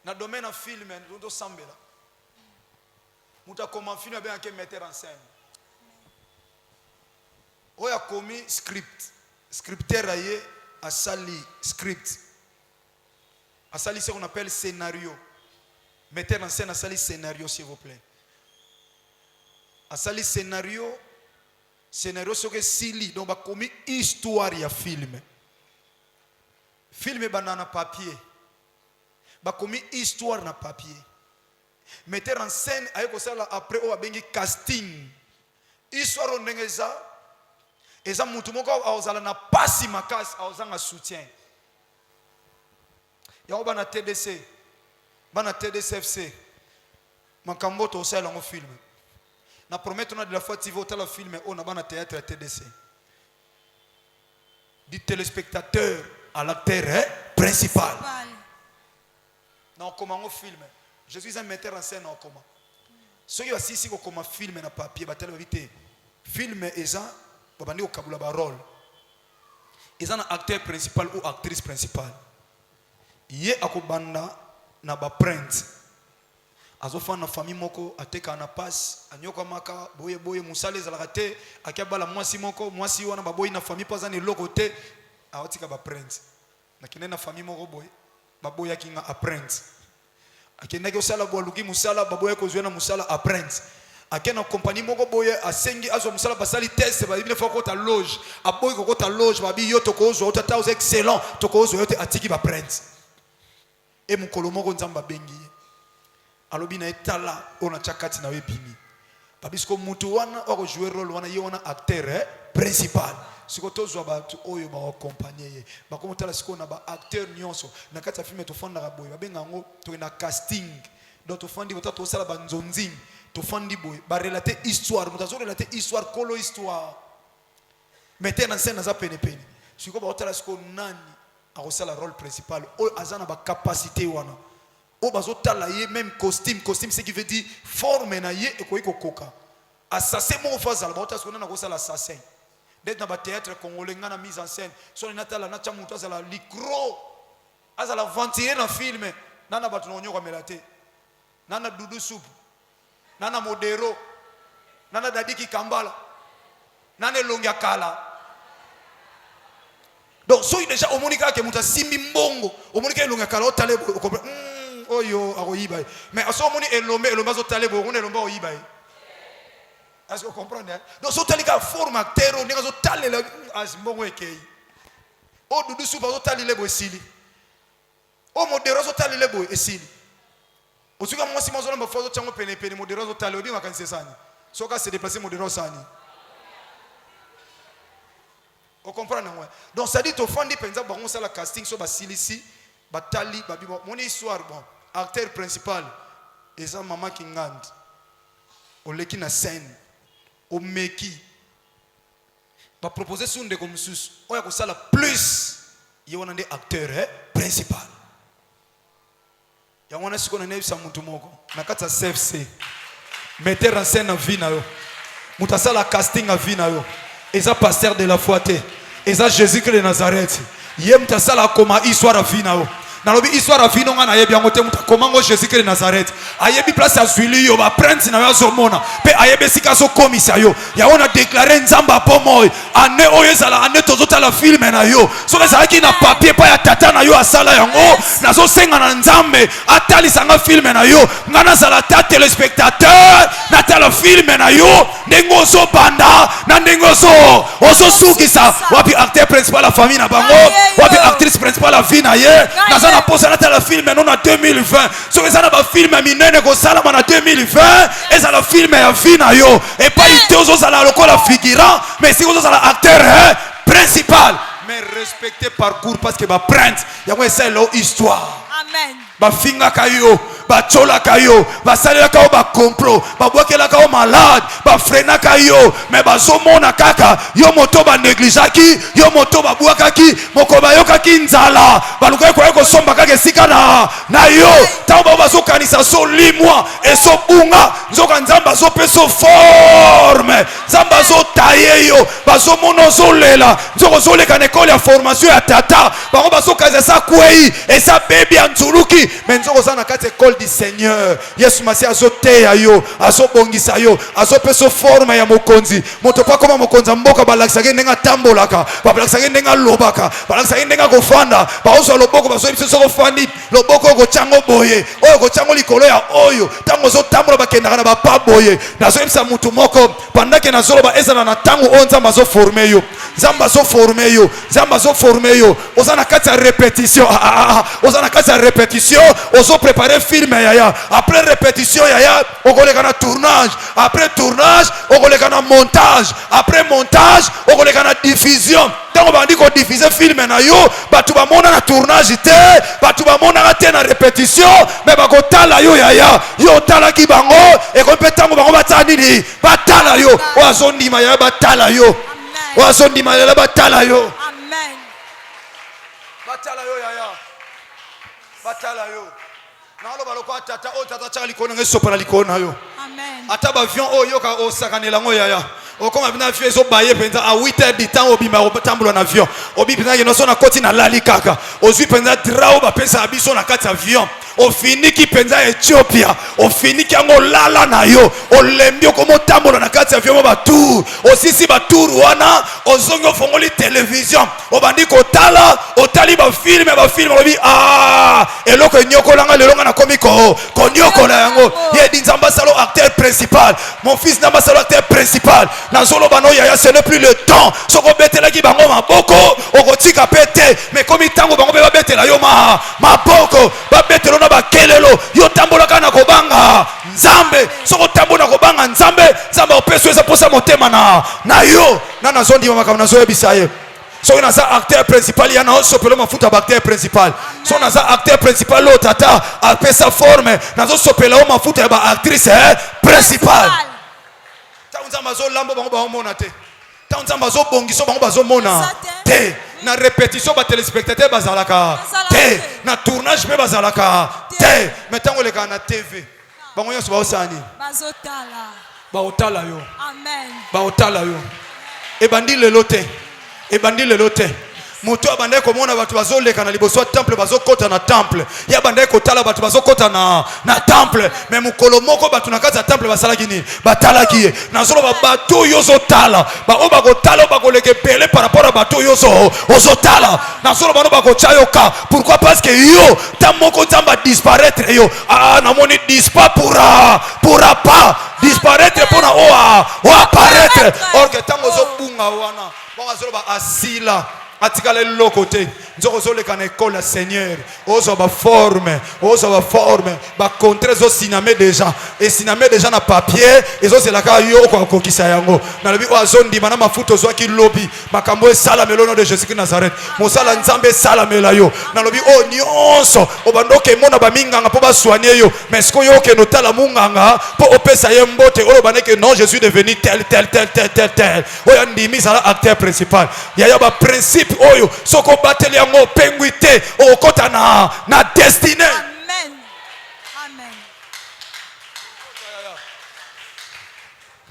na domaine film ndo sambela muta koma film bien que metteur en scène oya komi scripteur aye asali script asali ce qu'on appelle scénario metteur en scène asali scénario s'il vous plaît asali scénario ce que sili donc ba komi histoire ya film banana papier ba komi histoire na papier metteur en scène aye ko sala après o abengi casting histoire ondengeza eza mutu moko aozala na pasi makasi aozanga soutien ya bana TDC bana TDCFC makambo to osala ngo film na promettre na de la fois TV otala film on a bana théâtre TDC du téléspectateur à l'acteur principal na comment ngo film je suis un metteur en scène en comment ce qui va ici comme film na papier ba telle vérité film eza babandi okabula ba rôle eza na acteur principal ou actrice principale ye akobanda na ba prince azofana na famille moko ateka na passe anyoka maka boye musale zalaka te akabala mwasi moko mwasi wana baboyi na famille pas ani loko te aotika ba prince na kinena na famille moko boye baboya kinga a prince akenda ke osala boluki musala baboya ko zwana musala a prince akena compagnie moko boye asengi azo musala basali test ba bine foko ta loge aboyi ko ta loge ba bi yo tokozo otata os excellent tokozo yote atiki ba prince e mukolo moko nzamba bengi alobi na etala ona chakati na webimi babisko mutu wana wako jouer rôle wana ye wana acteur principal siko tozwa batu oyo ba accompagner ye bakomotala siko na ba acteur nyonso na kati ya film to fonda ka boye babenga ngo to na casting donc to fondi bota to sala ba nzonzi to fondi boye ba relater histoire mutazo relater histoire kolo histoire metteur en scène za pene siko ba otala siko nani akosala rôle principal o azana ba capacité wana o bazotala ye même costume ce qui veut dire forme na ye ekoiko koka assassin mo fazala ba otala siko na kosala assassin d'être dans le théâtre congolais na mise en scène so natala na chamuto azala licro azala ventiler na film nana batu na onyoka melate nana dudu soup nana modero nana dadiki kambala nana longia kala donc so déjà au monika ke muta simbi mbongo au monika longia kala otale oyo akoyiba mais aso moni elombe zo tale bo on elomba oyiba. Est-ce que vous comprenez? Donc, si vous avez une forme acteur, vous avez une forme acteur. O dudu soupa zo tali lebo esili. O modero zo tali lebo esili. Osuka mwasi mazola mbafozo chango pene modero zo tali obi makanise sani. Soka se déplacer modero sani. Vous comprenez? Donc ça dit to fandi penza bango sala casting so basilisi batali babi mon histoire bon acteur principal eza mama Kingand. Oleki na scène au meki ba proposer sur de comme sus oya ko sala plus ye wana nde acteur principal ya wana siko na nebisa mutu moko na kata CFC metteur en scène na vie na yo muta sala casting na vie na yo eza pasteur de la foi te eza Jésus Christ de Nazareth ye muta sala koma histoire na vie na yo nalobi histoire ya vino nga na yebi yango te muta komango Jésus Christ de Nazareth ayebi place ya zwili yo ba prince na yo azomona pe ayebi sika so komisa yo ya ona déclarer nzamba pomo ane oyo ezala ane tozota la filme na yo so ezalaki na papier pa ya tata na yo asala yango nazo senga na nzambe atalisa nga filme na yo nga nazala ta téléspectateur na tala filme na yo ndenge ozo banda na ndenge ozo sukisa wapi acteur principal la famille na bango wapi actrice principale la vie na ye naza na posa na tala filme non na 2020 so eza na ba filme minene ko salama na 2020 eza la filme ya vie na yo et pas ite ozozala lokola figurant mais si ozozala acteur principal mais respecter parcours parce que ba prince yango esa lo histoire Amen. bafingaka yo bacholaka yo basalelaka yo bacomplo babwakelaka yo malade bafrenaka yo me bazomona kaka yo moto banegligeaki yo moto babwakaki moko bayokaki nzala balukaki koya kosomba kaka esika na yo ntango bao bazokanisa solimwa esobunga nzoka nzambe azopesa forme nzambe azotaye yo bazomona ozolela nzoko ozoleka na ekole ya formation ya tata bango bazokanisa esa kwei esa bebi ya nzuluki me nzoko oza na kati ekole du Seigneur Yesu masi azoteya yo azobongisa yo azopesa forme ya mokonzi moto pa koma mokonzi mboka balakisaki ndenge atambolaka balakisaki ndenge alobaka balakisaki ndenge akofanda baozwa loboko bazoyebisa soko fandi loboko oyo kotyango boye oyo kotyango likolo ya oyo ntango ozotambola bakendaka na bapa boye nazoyebisa mutu moko pandake nazoloba ezala na ntango oyo nzambe azoforme yo nzambe azoforme yo nzambe azoforme yo oza na kati ya répétition oza na kati ya répétition ozoprépare filme yaya après répétition yaya okoleka na tournage après tournage okoleka na montage après montage okoleka na diffusion ntango bandi kodiffuze filme na yo bato bamona na tournage te bato bamonaka te na répétition me bakotala yo yaya yo otalaki bango ekomi mpe ntango bango batala nini batala yo oyo azondima yaya batala yo oyo azondima yaya batala yo batala yo yaya batala yo naloba lokola tata oyo tata tyaka likolo nanga esopa na likolo na yo ata bavion oyo yoka osakanela yango yaya okoma bina avion ezobaye mpenza a 8h du temps obima otambola na avion obi mpenza keno so na koti na lali kaka ozwi mpenza drao bapesaka biso na kati ya avion ofiniki mpenza Ethiopia ofiniki yango lala na yo olembi okomotambola na kati ya avion mo batour osisi batour wana ozongi ofongoli télévision obandi kotala otali bafilme olobi eloko enyokolanga lelo nga nakomi konyokola yango yedi nzambe asala acteur principal mon fils nzambe asala acteur principal nazoloba no yaya ce n'est plus le temps soko obetelaki bango maboko okotika pe te mais komi ntango bango mpe babetela yo maboko babetelo na bakelelo yo tambolaka na kobanga nzambe soko tambola na kobanga nzambe opesa eza posa motema na yo na nazondima makambo nazoyebisa ye soki naza acteur principal ya nazosopela mafuta ba acteur principal so naza acteur principal lo tata apesa forme nazosopela o mafuta ya ba actrice principal ntango nzambe azolamba bango baomona te ntango nzambe azobongisa bango bazomona te na répétition batelespectateur bazalaka te na tournage mpe bazalaka te mais ntango olekaka na tv bango nyonso baosani baotala yo baotala yo ebandi lelo te moto abandai komona bato bazoleka na liboso ya temple bazokota na temple ya bandai kotala bato bazokota na temple mais mokolo moko bato na kati ya temple basalaki nini batalaki ye nazoloba bato oyo ozotala bao bakotala o bakoleka ebele par rapport a bato oyo ozotala nazoloba no bakotya yo ka pourquoi parce que yo ta moko nzambe adisparaître yo namoni dispa pourra pas disparaître mpona o apparaître or que ntango ozobunga wana bongo azoloba asila atikala eloko te nzoko ozoleka na ekole ya Seigneur ozwa baforme bacontre ezosiname deja esiname deja na papier ezozelaka yo okokisa yango nalobi oyo azondima na mafuta ozwaki lobi makambo esalamela ono de Jésus Christ Nazareth mosala nzambe esalamela yo nalobi oyo nyonso obanda okemona baminganga mpo baswanie yo mais sikoyo okende otala munganga mpo opesa ye mbote oyo obandeke non je suis devenu tel oyo andimi ezala acteur principal yaya baprincipe oyo soko obateli yango opengwi te okota na destine. Amen.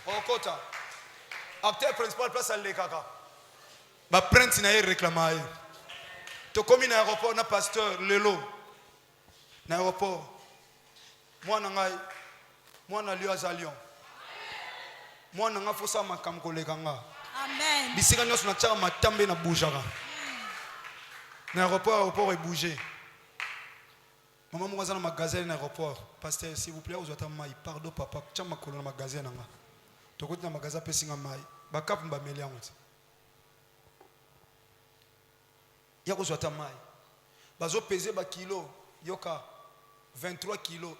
Okota acteur principal place alekaka ba prince na ye réclama ye tokomi na aéroport na pasteur lelo na aéroport mwana ngai mwana lio aza lion mwana nga fosa makambo koleka nga Amen. bisika nyonso na tiaka matambe na bougaka na aéroport ebouge maman moko aza na magasin na aéroport pasteur s'il vous plaît ozwata mai pardon papa tia makolo na magasin na nga tokoti na magasin apesinga mai bakapu bameli yango te ya kozwata mai bazopese bakilo yoka 23 kilos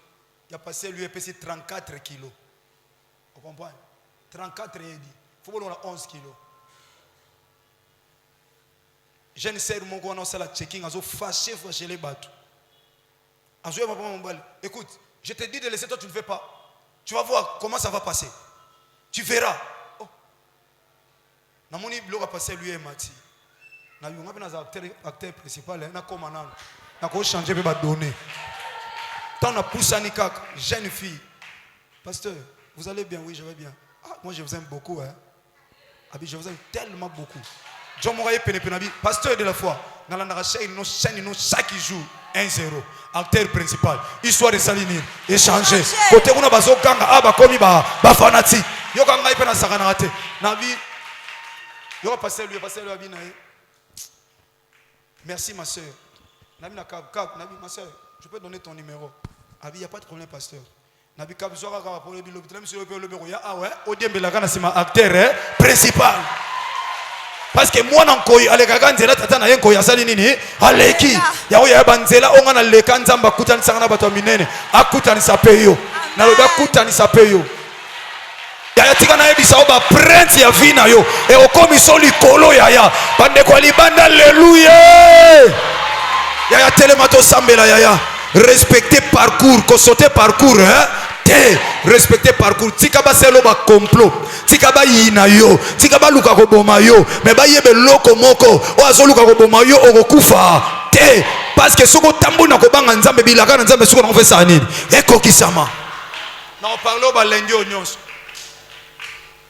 ya passé lui epesi 34 kilos vous comprenez 34 yedi faut qu'on a 11 kilos jeune sœur mon wana osala checking azo fâché les bateaux azo ya papa mobali écoute je te dis de laisser toi tu ne fais pas tu vas voir comment ça va passer tu verras oh namoni biloko passé lui et mati na yonga pe na acteur principal na koma nano na ko changer pe ba donner tant na poussani kaka jeune fille pasteur vous allez bien oui je vais bien ah moi je vous aime beaucoup hein abi je vous aime tellement beaucoup John Moraye penepenabi pasteur de la foi dans la chaîne no chaque jour 1-0 acteur principal histoire de Saline échanger côté kuna bazo kanga aba komi ba fanatique yo kanga ipe na sakana raté nabi yo pasteur lui abi na merci ma soeur nabi na kab nabi ma soeur je peux donner ton numéro abi y a pas de problème pasteur nabi kab zo kaka pour le l'hôpital monsieur le numéro ya ah ouais odiembela kana sima acteur principal parce que moi nankoyi aleka nzela tata na yenko ya sali nini aleki yawo ya banzela onga na leka nzamba kutani sangana bato minene akutani sapeyo na loba kutani sapeyo ya tika na ebisa oba prince ya vina yo e okomi soli kolo ya bande kwa libanda alleluia ya telemato sambela ya respecter parcours ko sauter parcours hein te respecter parcours tika ba selo ba complot tika ba yina yo tika ba luka ko boma yo me ba yebe loko moko o azo luka ko boma yo okokufa te parce que soko tambo na ko banga nzambe bilaka na nzambe soko na ko fesa nini ekokisama na on parle ba lundi onyos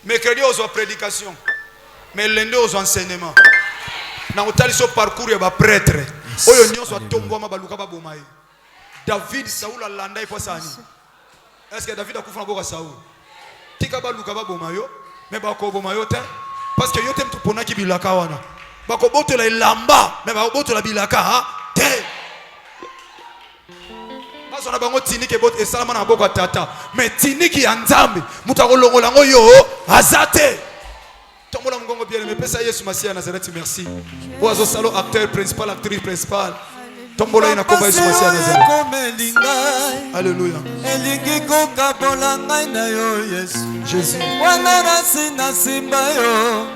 mercredi aux prédication mais lundi aux enseignements na otali so parcours ya ba prêtre oyo nyonso atombo ma baluka ba boma yo David Saoul alanda ifo sani. Est-ce que David a kufa na boka Saoul? Tika ba luka ba boma yo, mais ba ko boma yo te parce que yo tem to pona ki bilaka wana. Ba ko boto la lamba, mais ba boto la bilaka ha te. Parce na bango tiniki bot e salama na boka tata, mais tiniki ya nzambe, mutako longola ngo yo azate. Tombola mgongo bien mais pesa Yesu Masia Nazareth merci. Oazo salo acteur principal, actrice principale. Tombola ina komba Yesu Masia Nazareth. Alléluia. Elingi kokabola ngai na yo Yesu. Jésus. Wana nasi na simba yo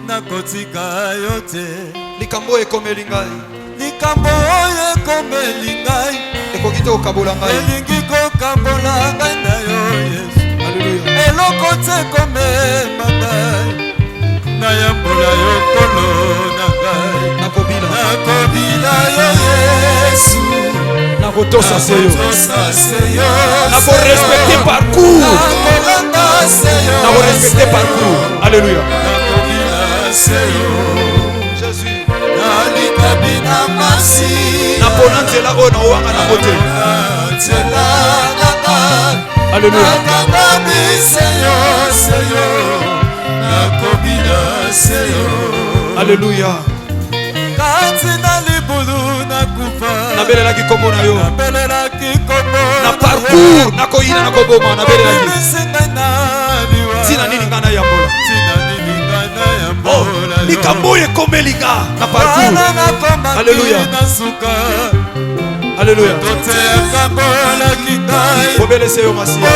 nakotika yo te. Likambo ekomeli ngai. Likambo oyo ekomeli ngai. Ekokite okabola ngai. Elingi kokabola ngai na yo Yesu. Alléluia. Eloko te komema ngai. Na yambola yo kolo na ngai. Nakobila yo Yesu. Nakotosa seyo. Nako respecter parcours. Nako respecter parcours. Alléluia. Jésus. Nalikabina masi. Napona nzela oyo na wanga na kote. Alléluia. Alléluia. Nabelelaki kombo na yo na parcours nakoyina nakoboma nabelelaki tina nini nga na yambola likambo oyo ekomeli nga na parcours. Alléluia. Alléluia. Obelese yo masia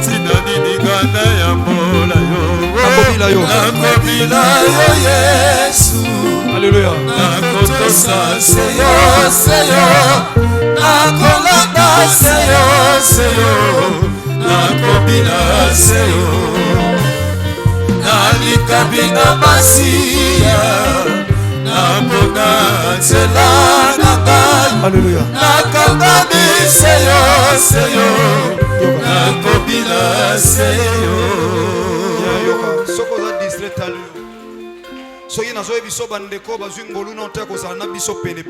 tina nini nga na yambola yo nakobila yo Yesu. Alléluia. Nakotosa seyo nakolanda seyo nakobila seyo nalikabina masiya napona nzela na ngai. Alléluia. nakangami seyo nakobila seyo. Soko za distrait alio soki nazoyebi biso bandeko bazwi ngolu na te kozala na biso pene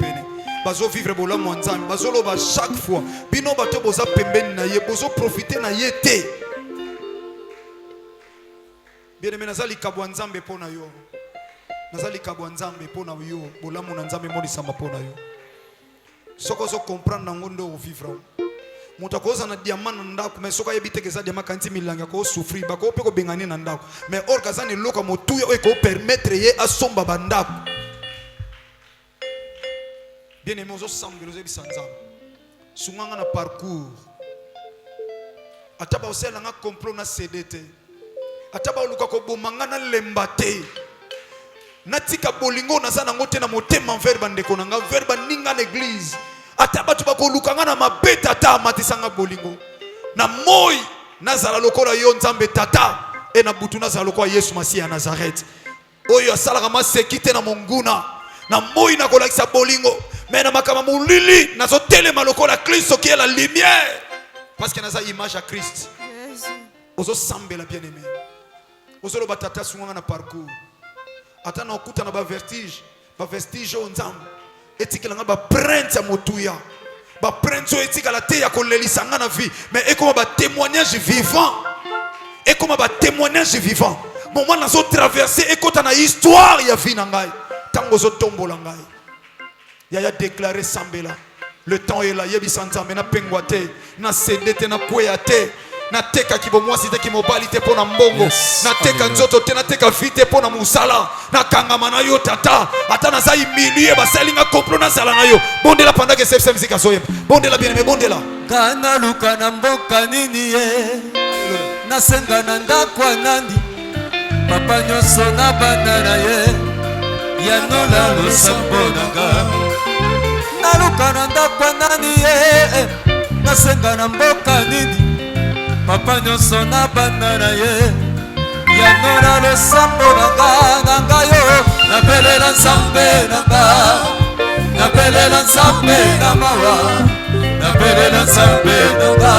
bazo vivre bolamu nzambe bazo loba chaque fois bino bato boza pembeni na ye bozo profiter na ye te. Bien aimé nazali kabwa nzambe pona yo. Nazali kabwa nzambe pona yo bolamu na nzambe monisamba pona yo. Soko zo comprendre ngondo o vivre. Muta koza na diamant na ndako mais soka yebite keza diamant kanti milanga ko souffrir ba ko pe ko bengani na ndako mais or kazani loka motuya o ko permettre ye asomba bandako. Bien aimé ozo sambelo zebi sanzam. Sunganga na parcours. Ataba osela nga complot na CDT. Ataba oluka ko bomanga na lembate. Natika bolingo na sana ngote na motema verba ndeko na nga verba ninga na église. Ataba tu bako lukanga na mabeta ta matisanga bolingo. Na moi nazala lokola yo nzambe tata e na butu nazala lokola Yesu Masiya Nazareth. Oyo asala kama sekite na monguna. Na moi na kolakisa bolingo. Mais na makama mulili nazo telema lokola Kristo qui est la lumière. Parce que naza image à Christ. Ozo sambela bien aimé. Ozo lo batata sunga na parcours. Ata na okuta na ba vestige o nzambe. Etikela nga ba prince ya motuya. Ba prince o etikala te ya kolelisa nga na vie, mais ekoma ba témoignage vivant. Ekoma ba témoignage vivant. Moment na zo traverser ekota na histoire ya vie na ngai. Tango zo tombola ngai. Yaya déclaré sambela. Le temps est là, yebisa nzambe na pengwate, na sedete na kweyate. Na teka kibomo site kimobalite pona mbongo na teka nzoto te na teka vite pona musala na kangama na yo tata ata na sai milier basalinga complot na sala na yo bondela pendant que cette musique asoyem bondela bien aimé bondela kana luka na mboka nini ye na senga na ndakwa nandi papa nyonso na bana na ye ya nola losambo nanga na luka na ndakwa nani ye na senga na mboka nini papa nyonso na bana na ye yango na losambo na nga yo nabelela nzambe na nga nabelela nzambe na mawa nabelela nzambe na nga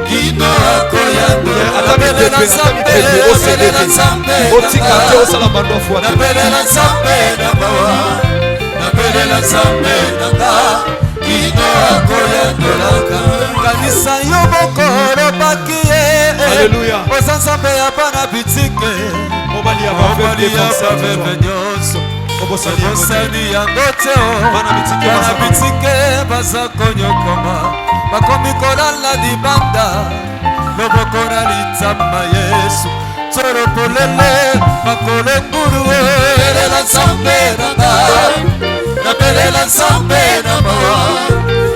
kino akoyando nabelela nzambe nabelela nzambe nabelela nzambe na mawa nabelela nzambe na nga kino akoyando laka kanisa yo bokolo baki Alléluia. Oza nzambe ya bana bitike mobali ya baveve nyonso obosani yango te bana bitike baza konyokoma bakomi kolala libanda loboko na litama Yesu tsolopolele makolo nguru elela nzambe nanga nabelela nzambe na mawa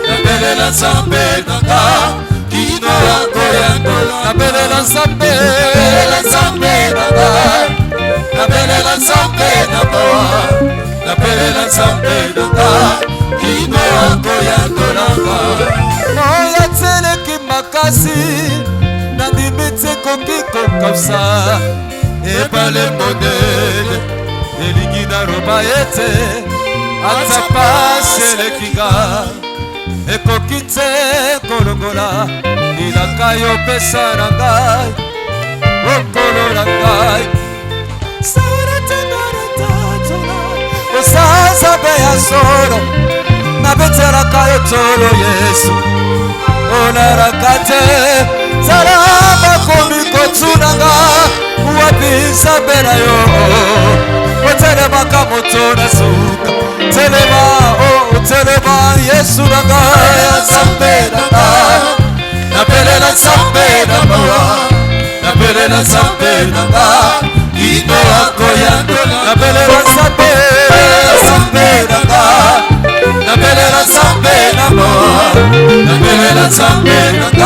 nabelela nzambe nanga kino akoyando nabelela nzambe nanga nabelela nzambe na mawa nabelela nzambe nanga kino akoyando nanga moya teleki makasi nandimi te koki kokausa ebale monene elingi naroba ete ata pasi elekinga ekoki te kolongola ilaka yo pesa na ngai okolo na ngai osanzabe ya solo nabetelaka yo tolo Yesu olaraka te zala bakomi kotunanga wapi nzambe na yo otelemaka moto na suka telema otelema Yesu na ngai nzambe na ngai nabelela nzambe na mawa nabelela nzambe na ngai kino akoyando nabelela nzambe na ngai nabelela nzambe na mawa nabelela nzambe na ngai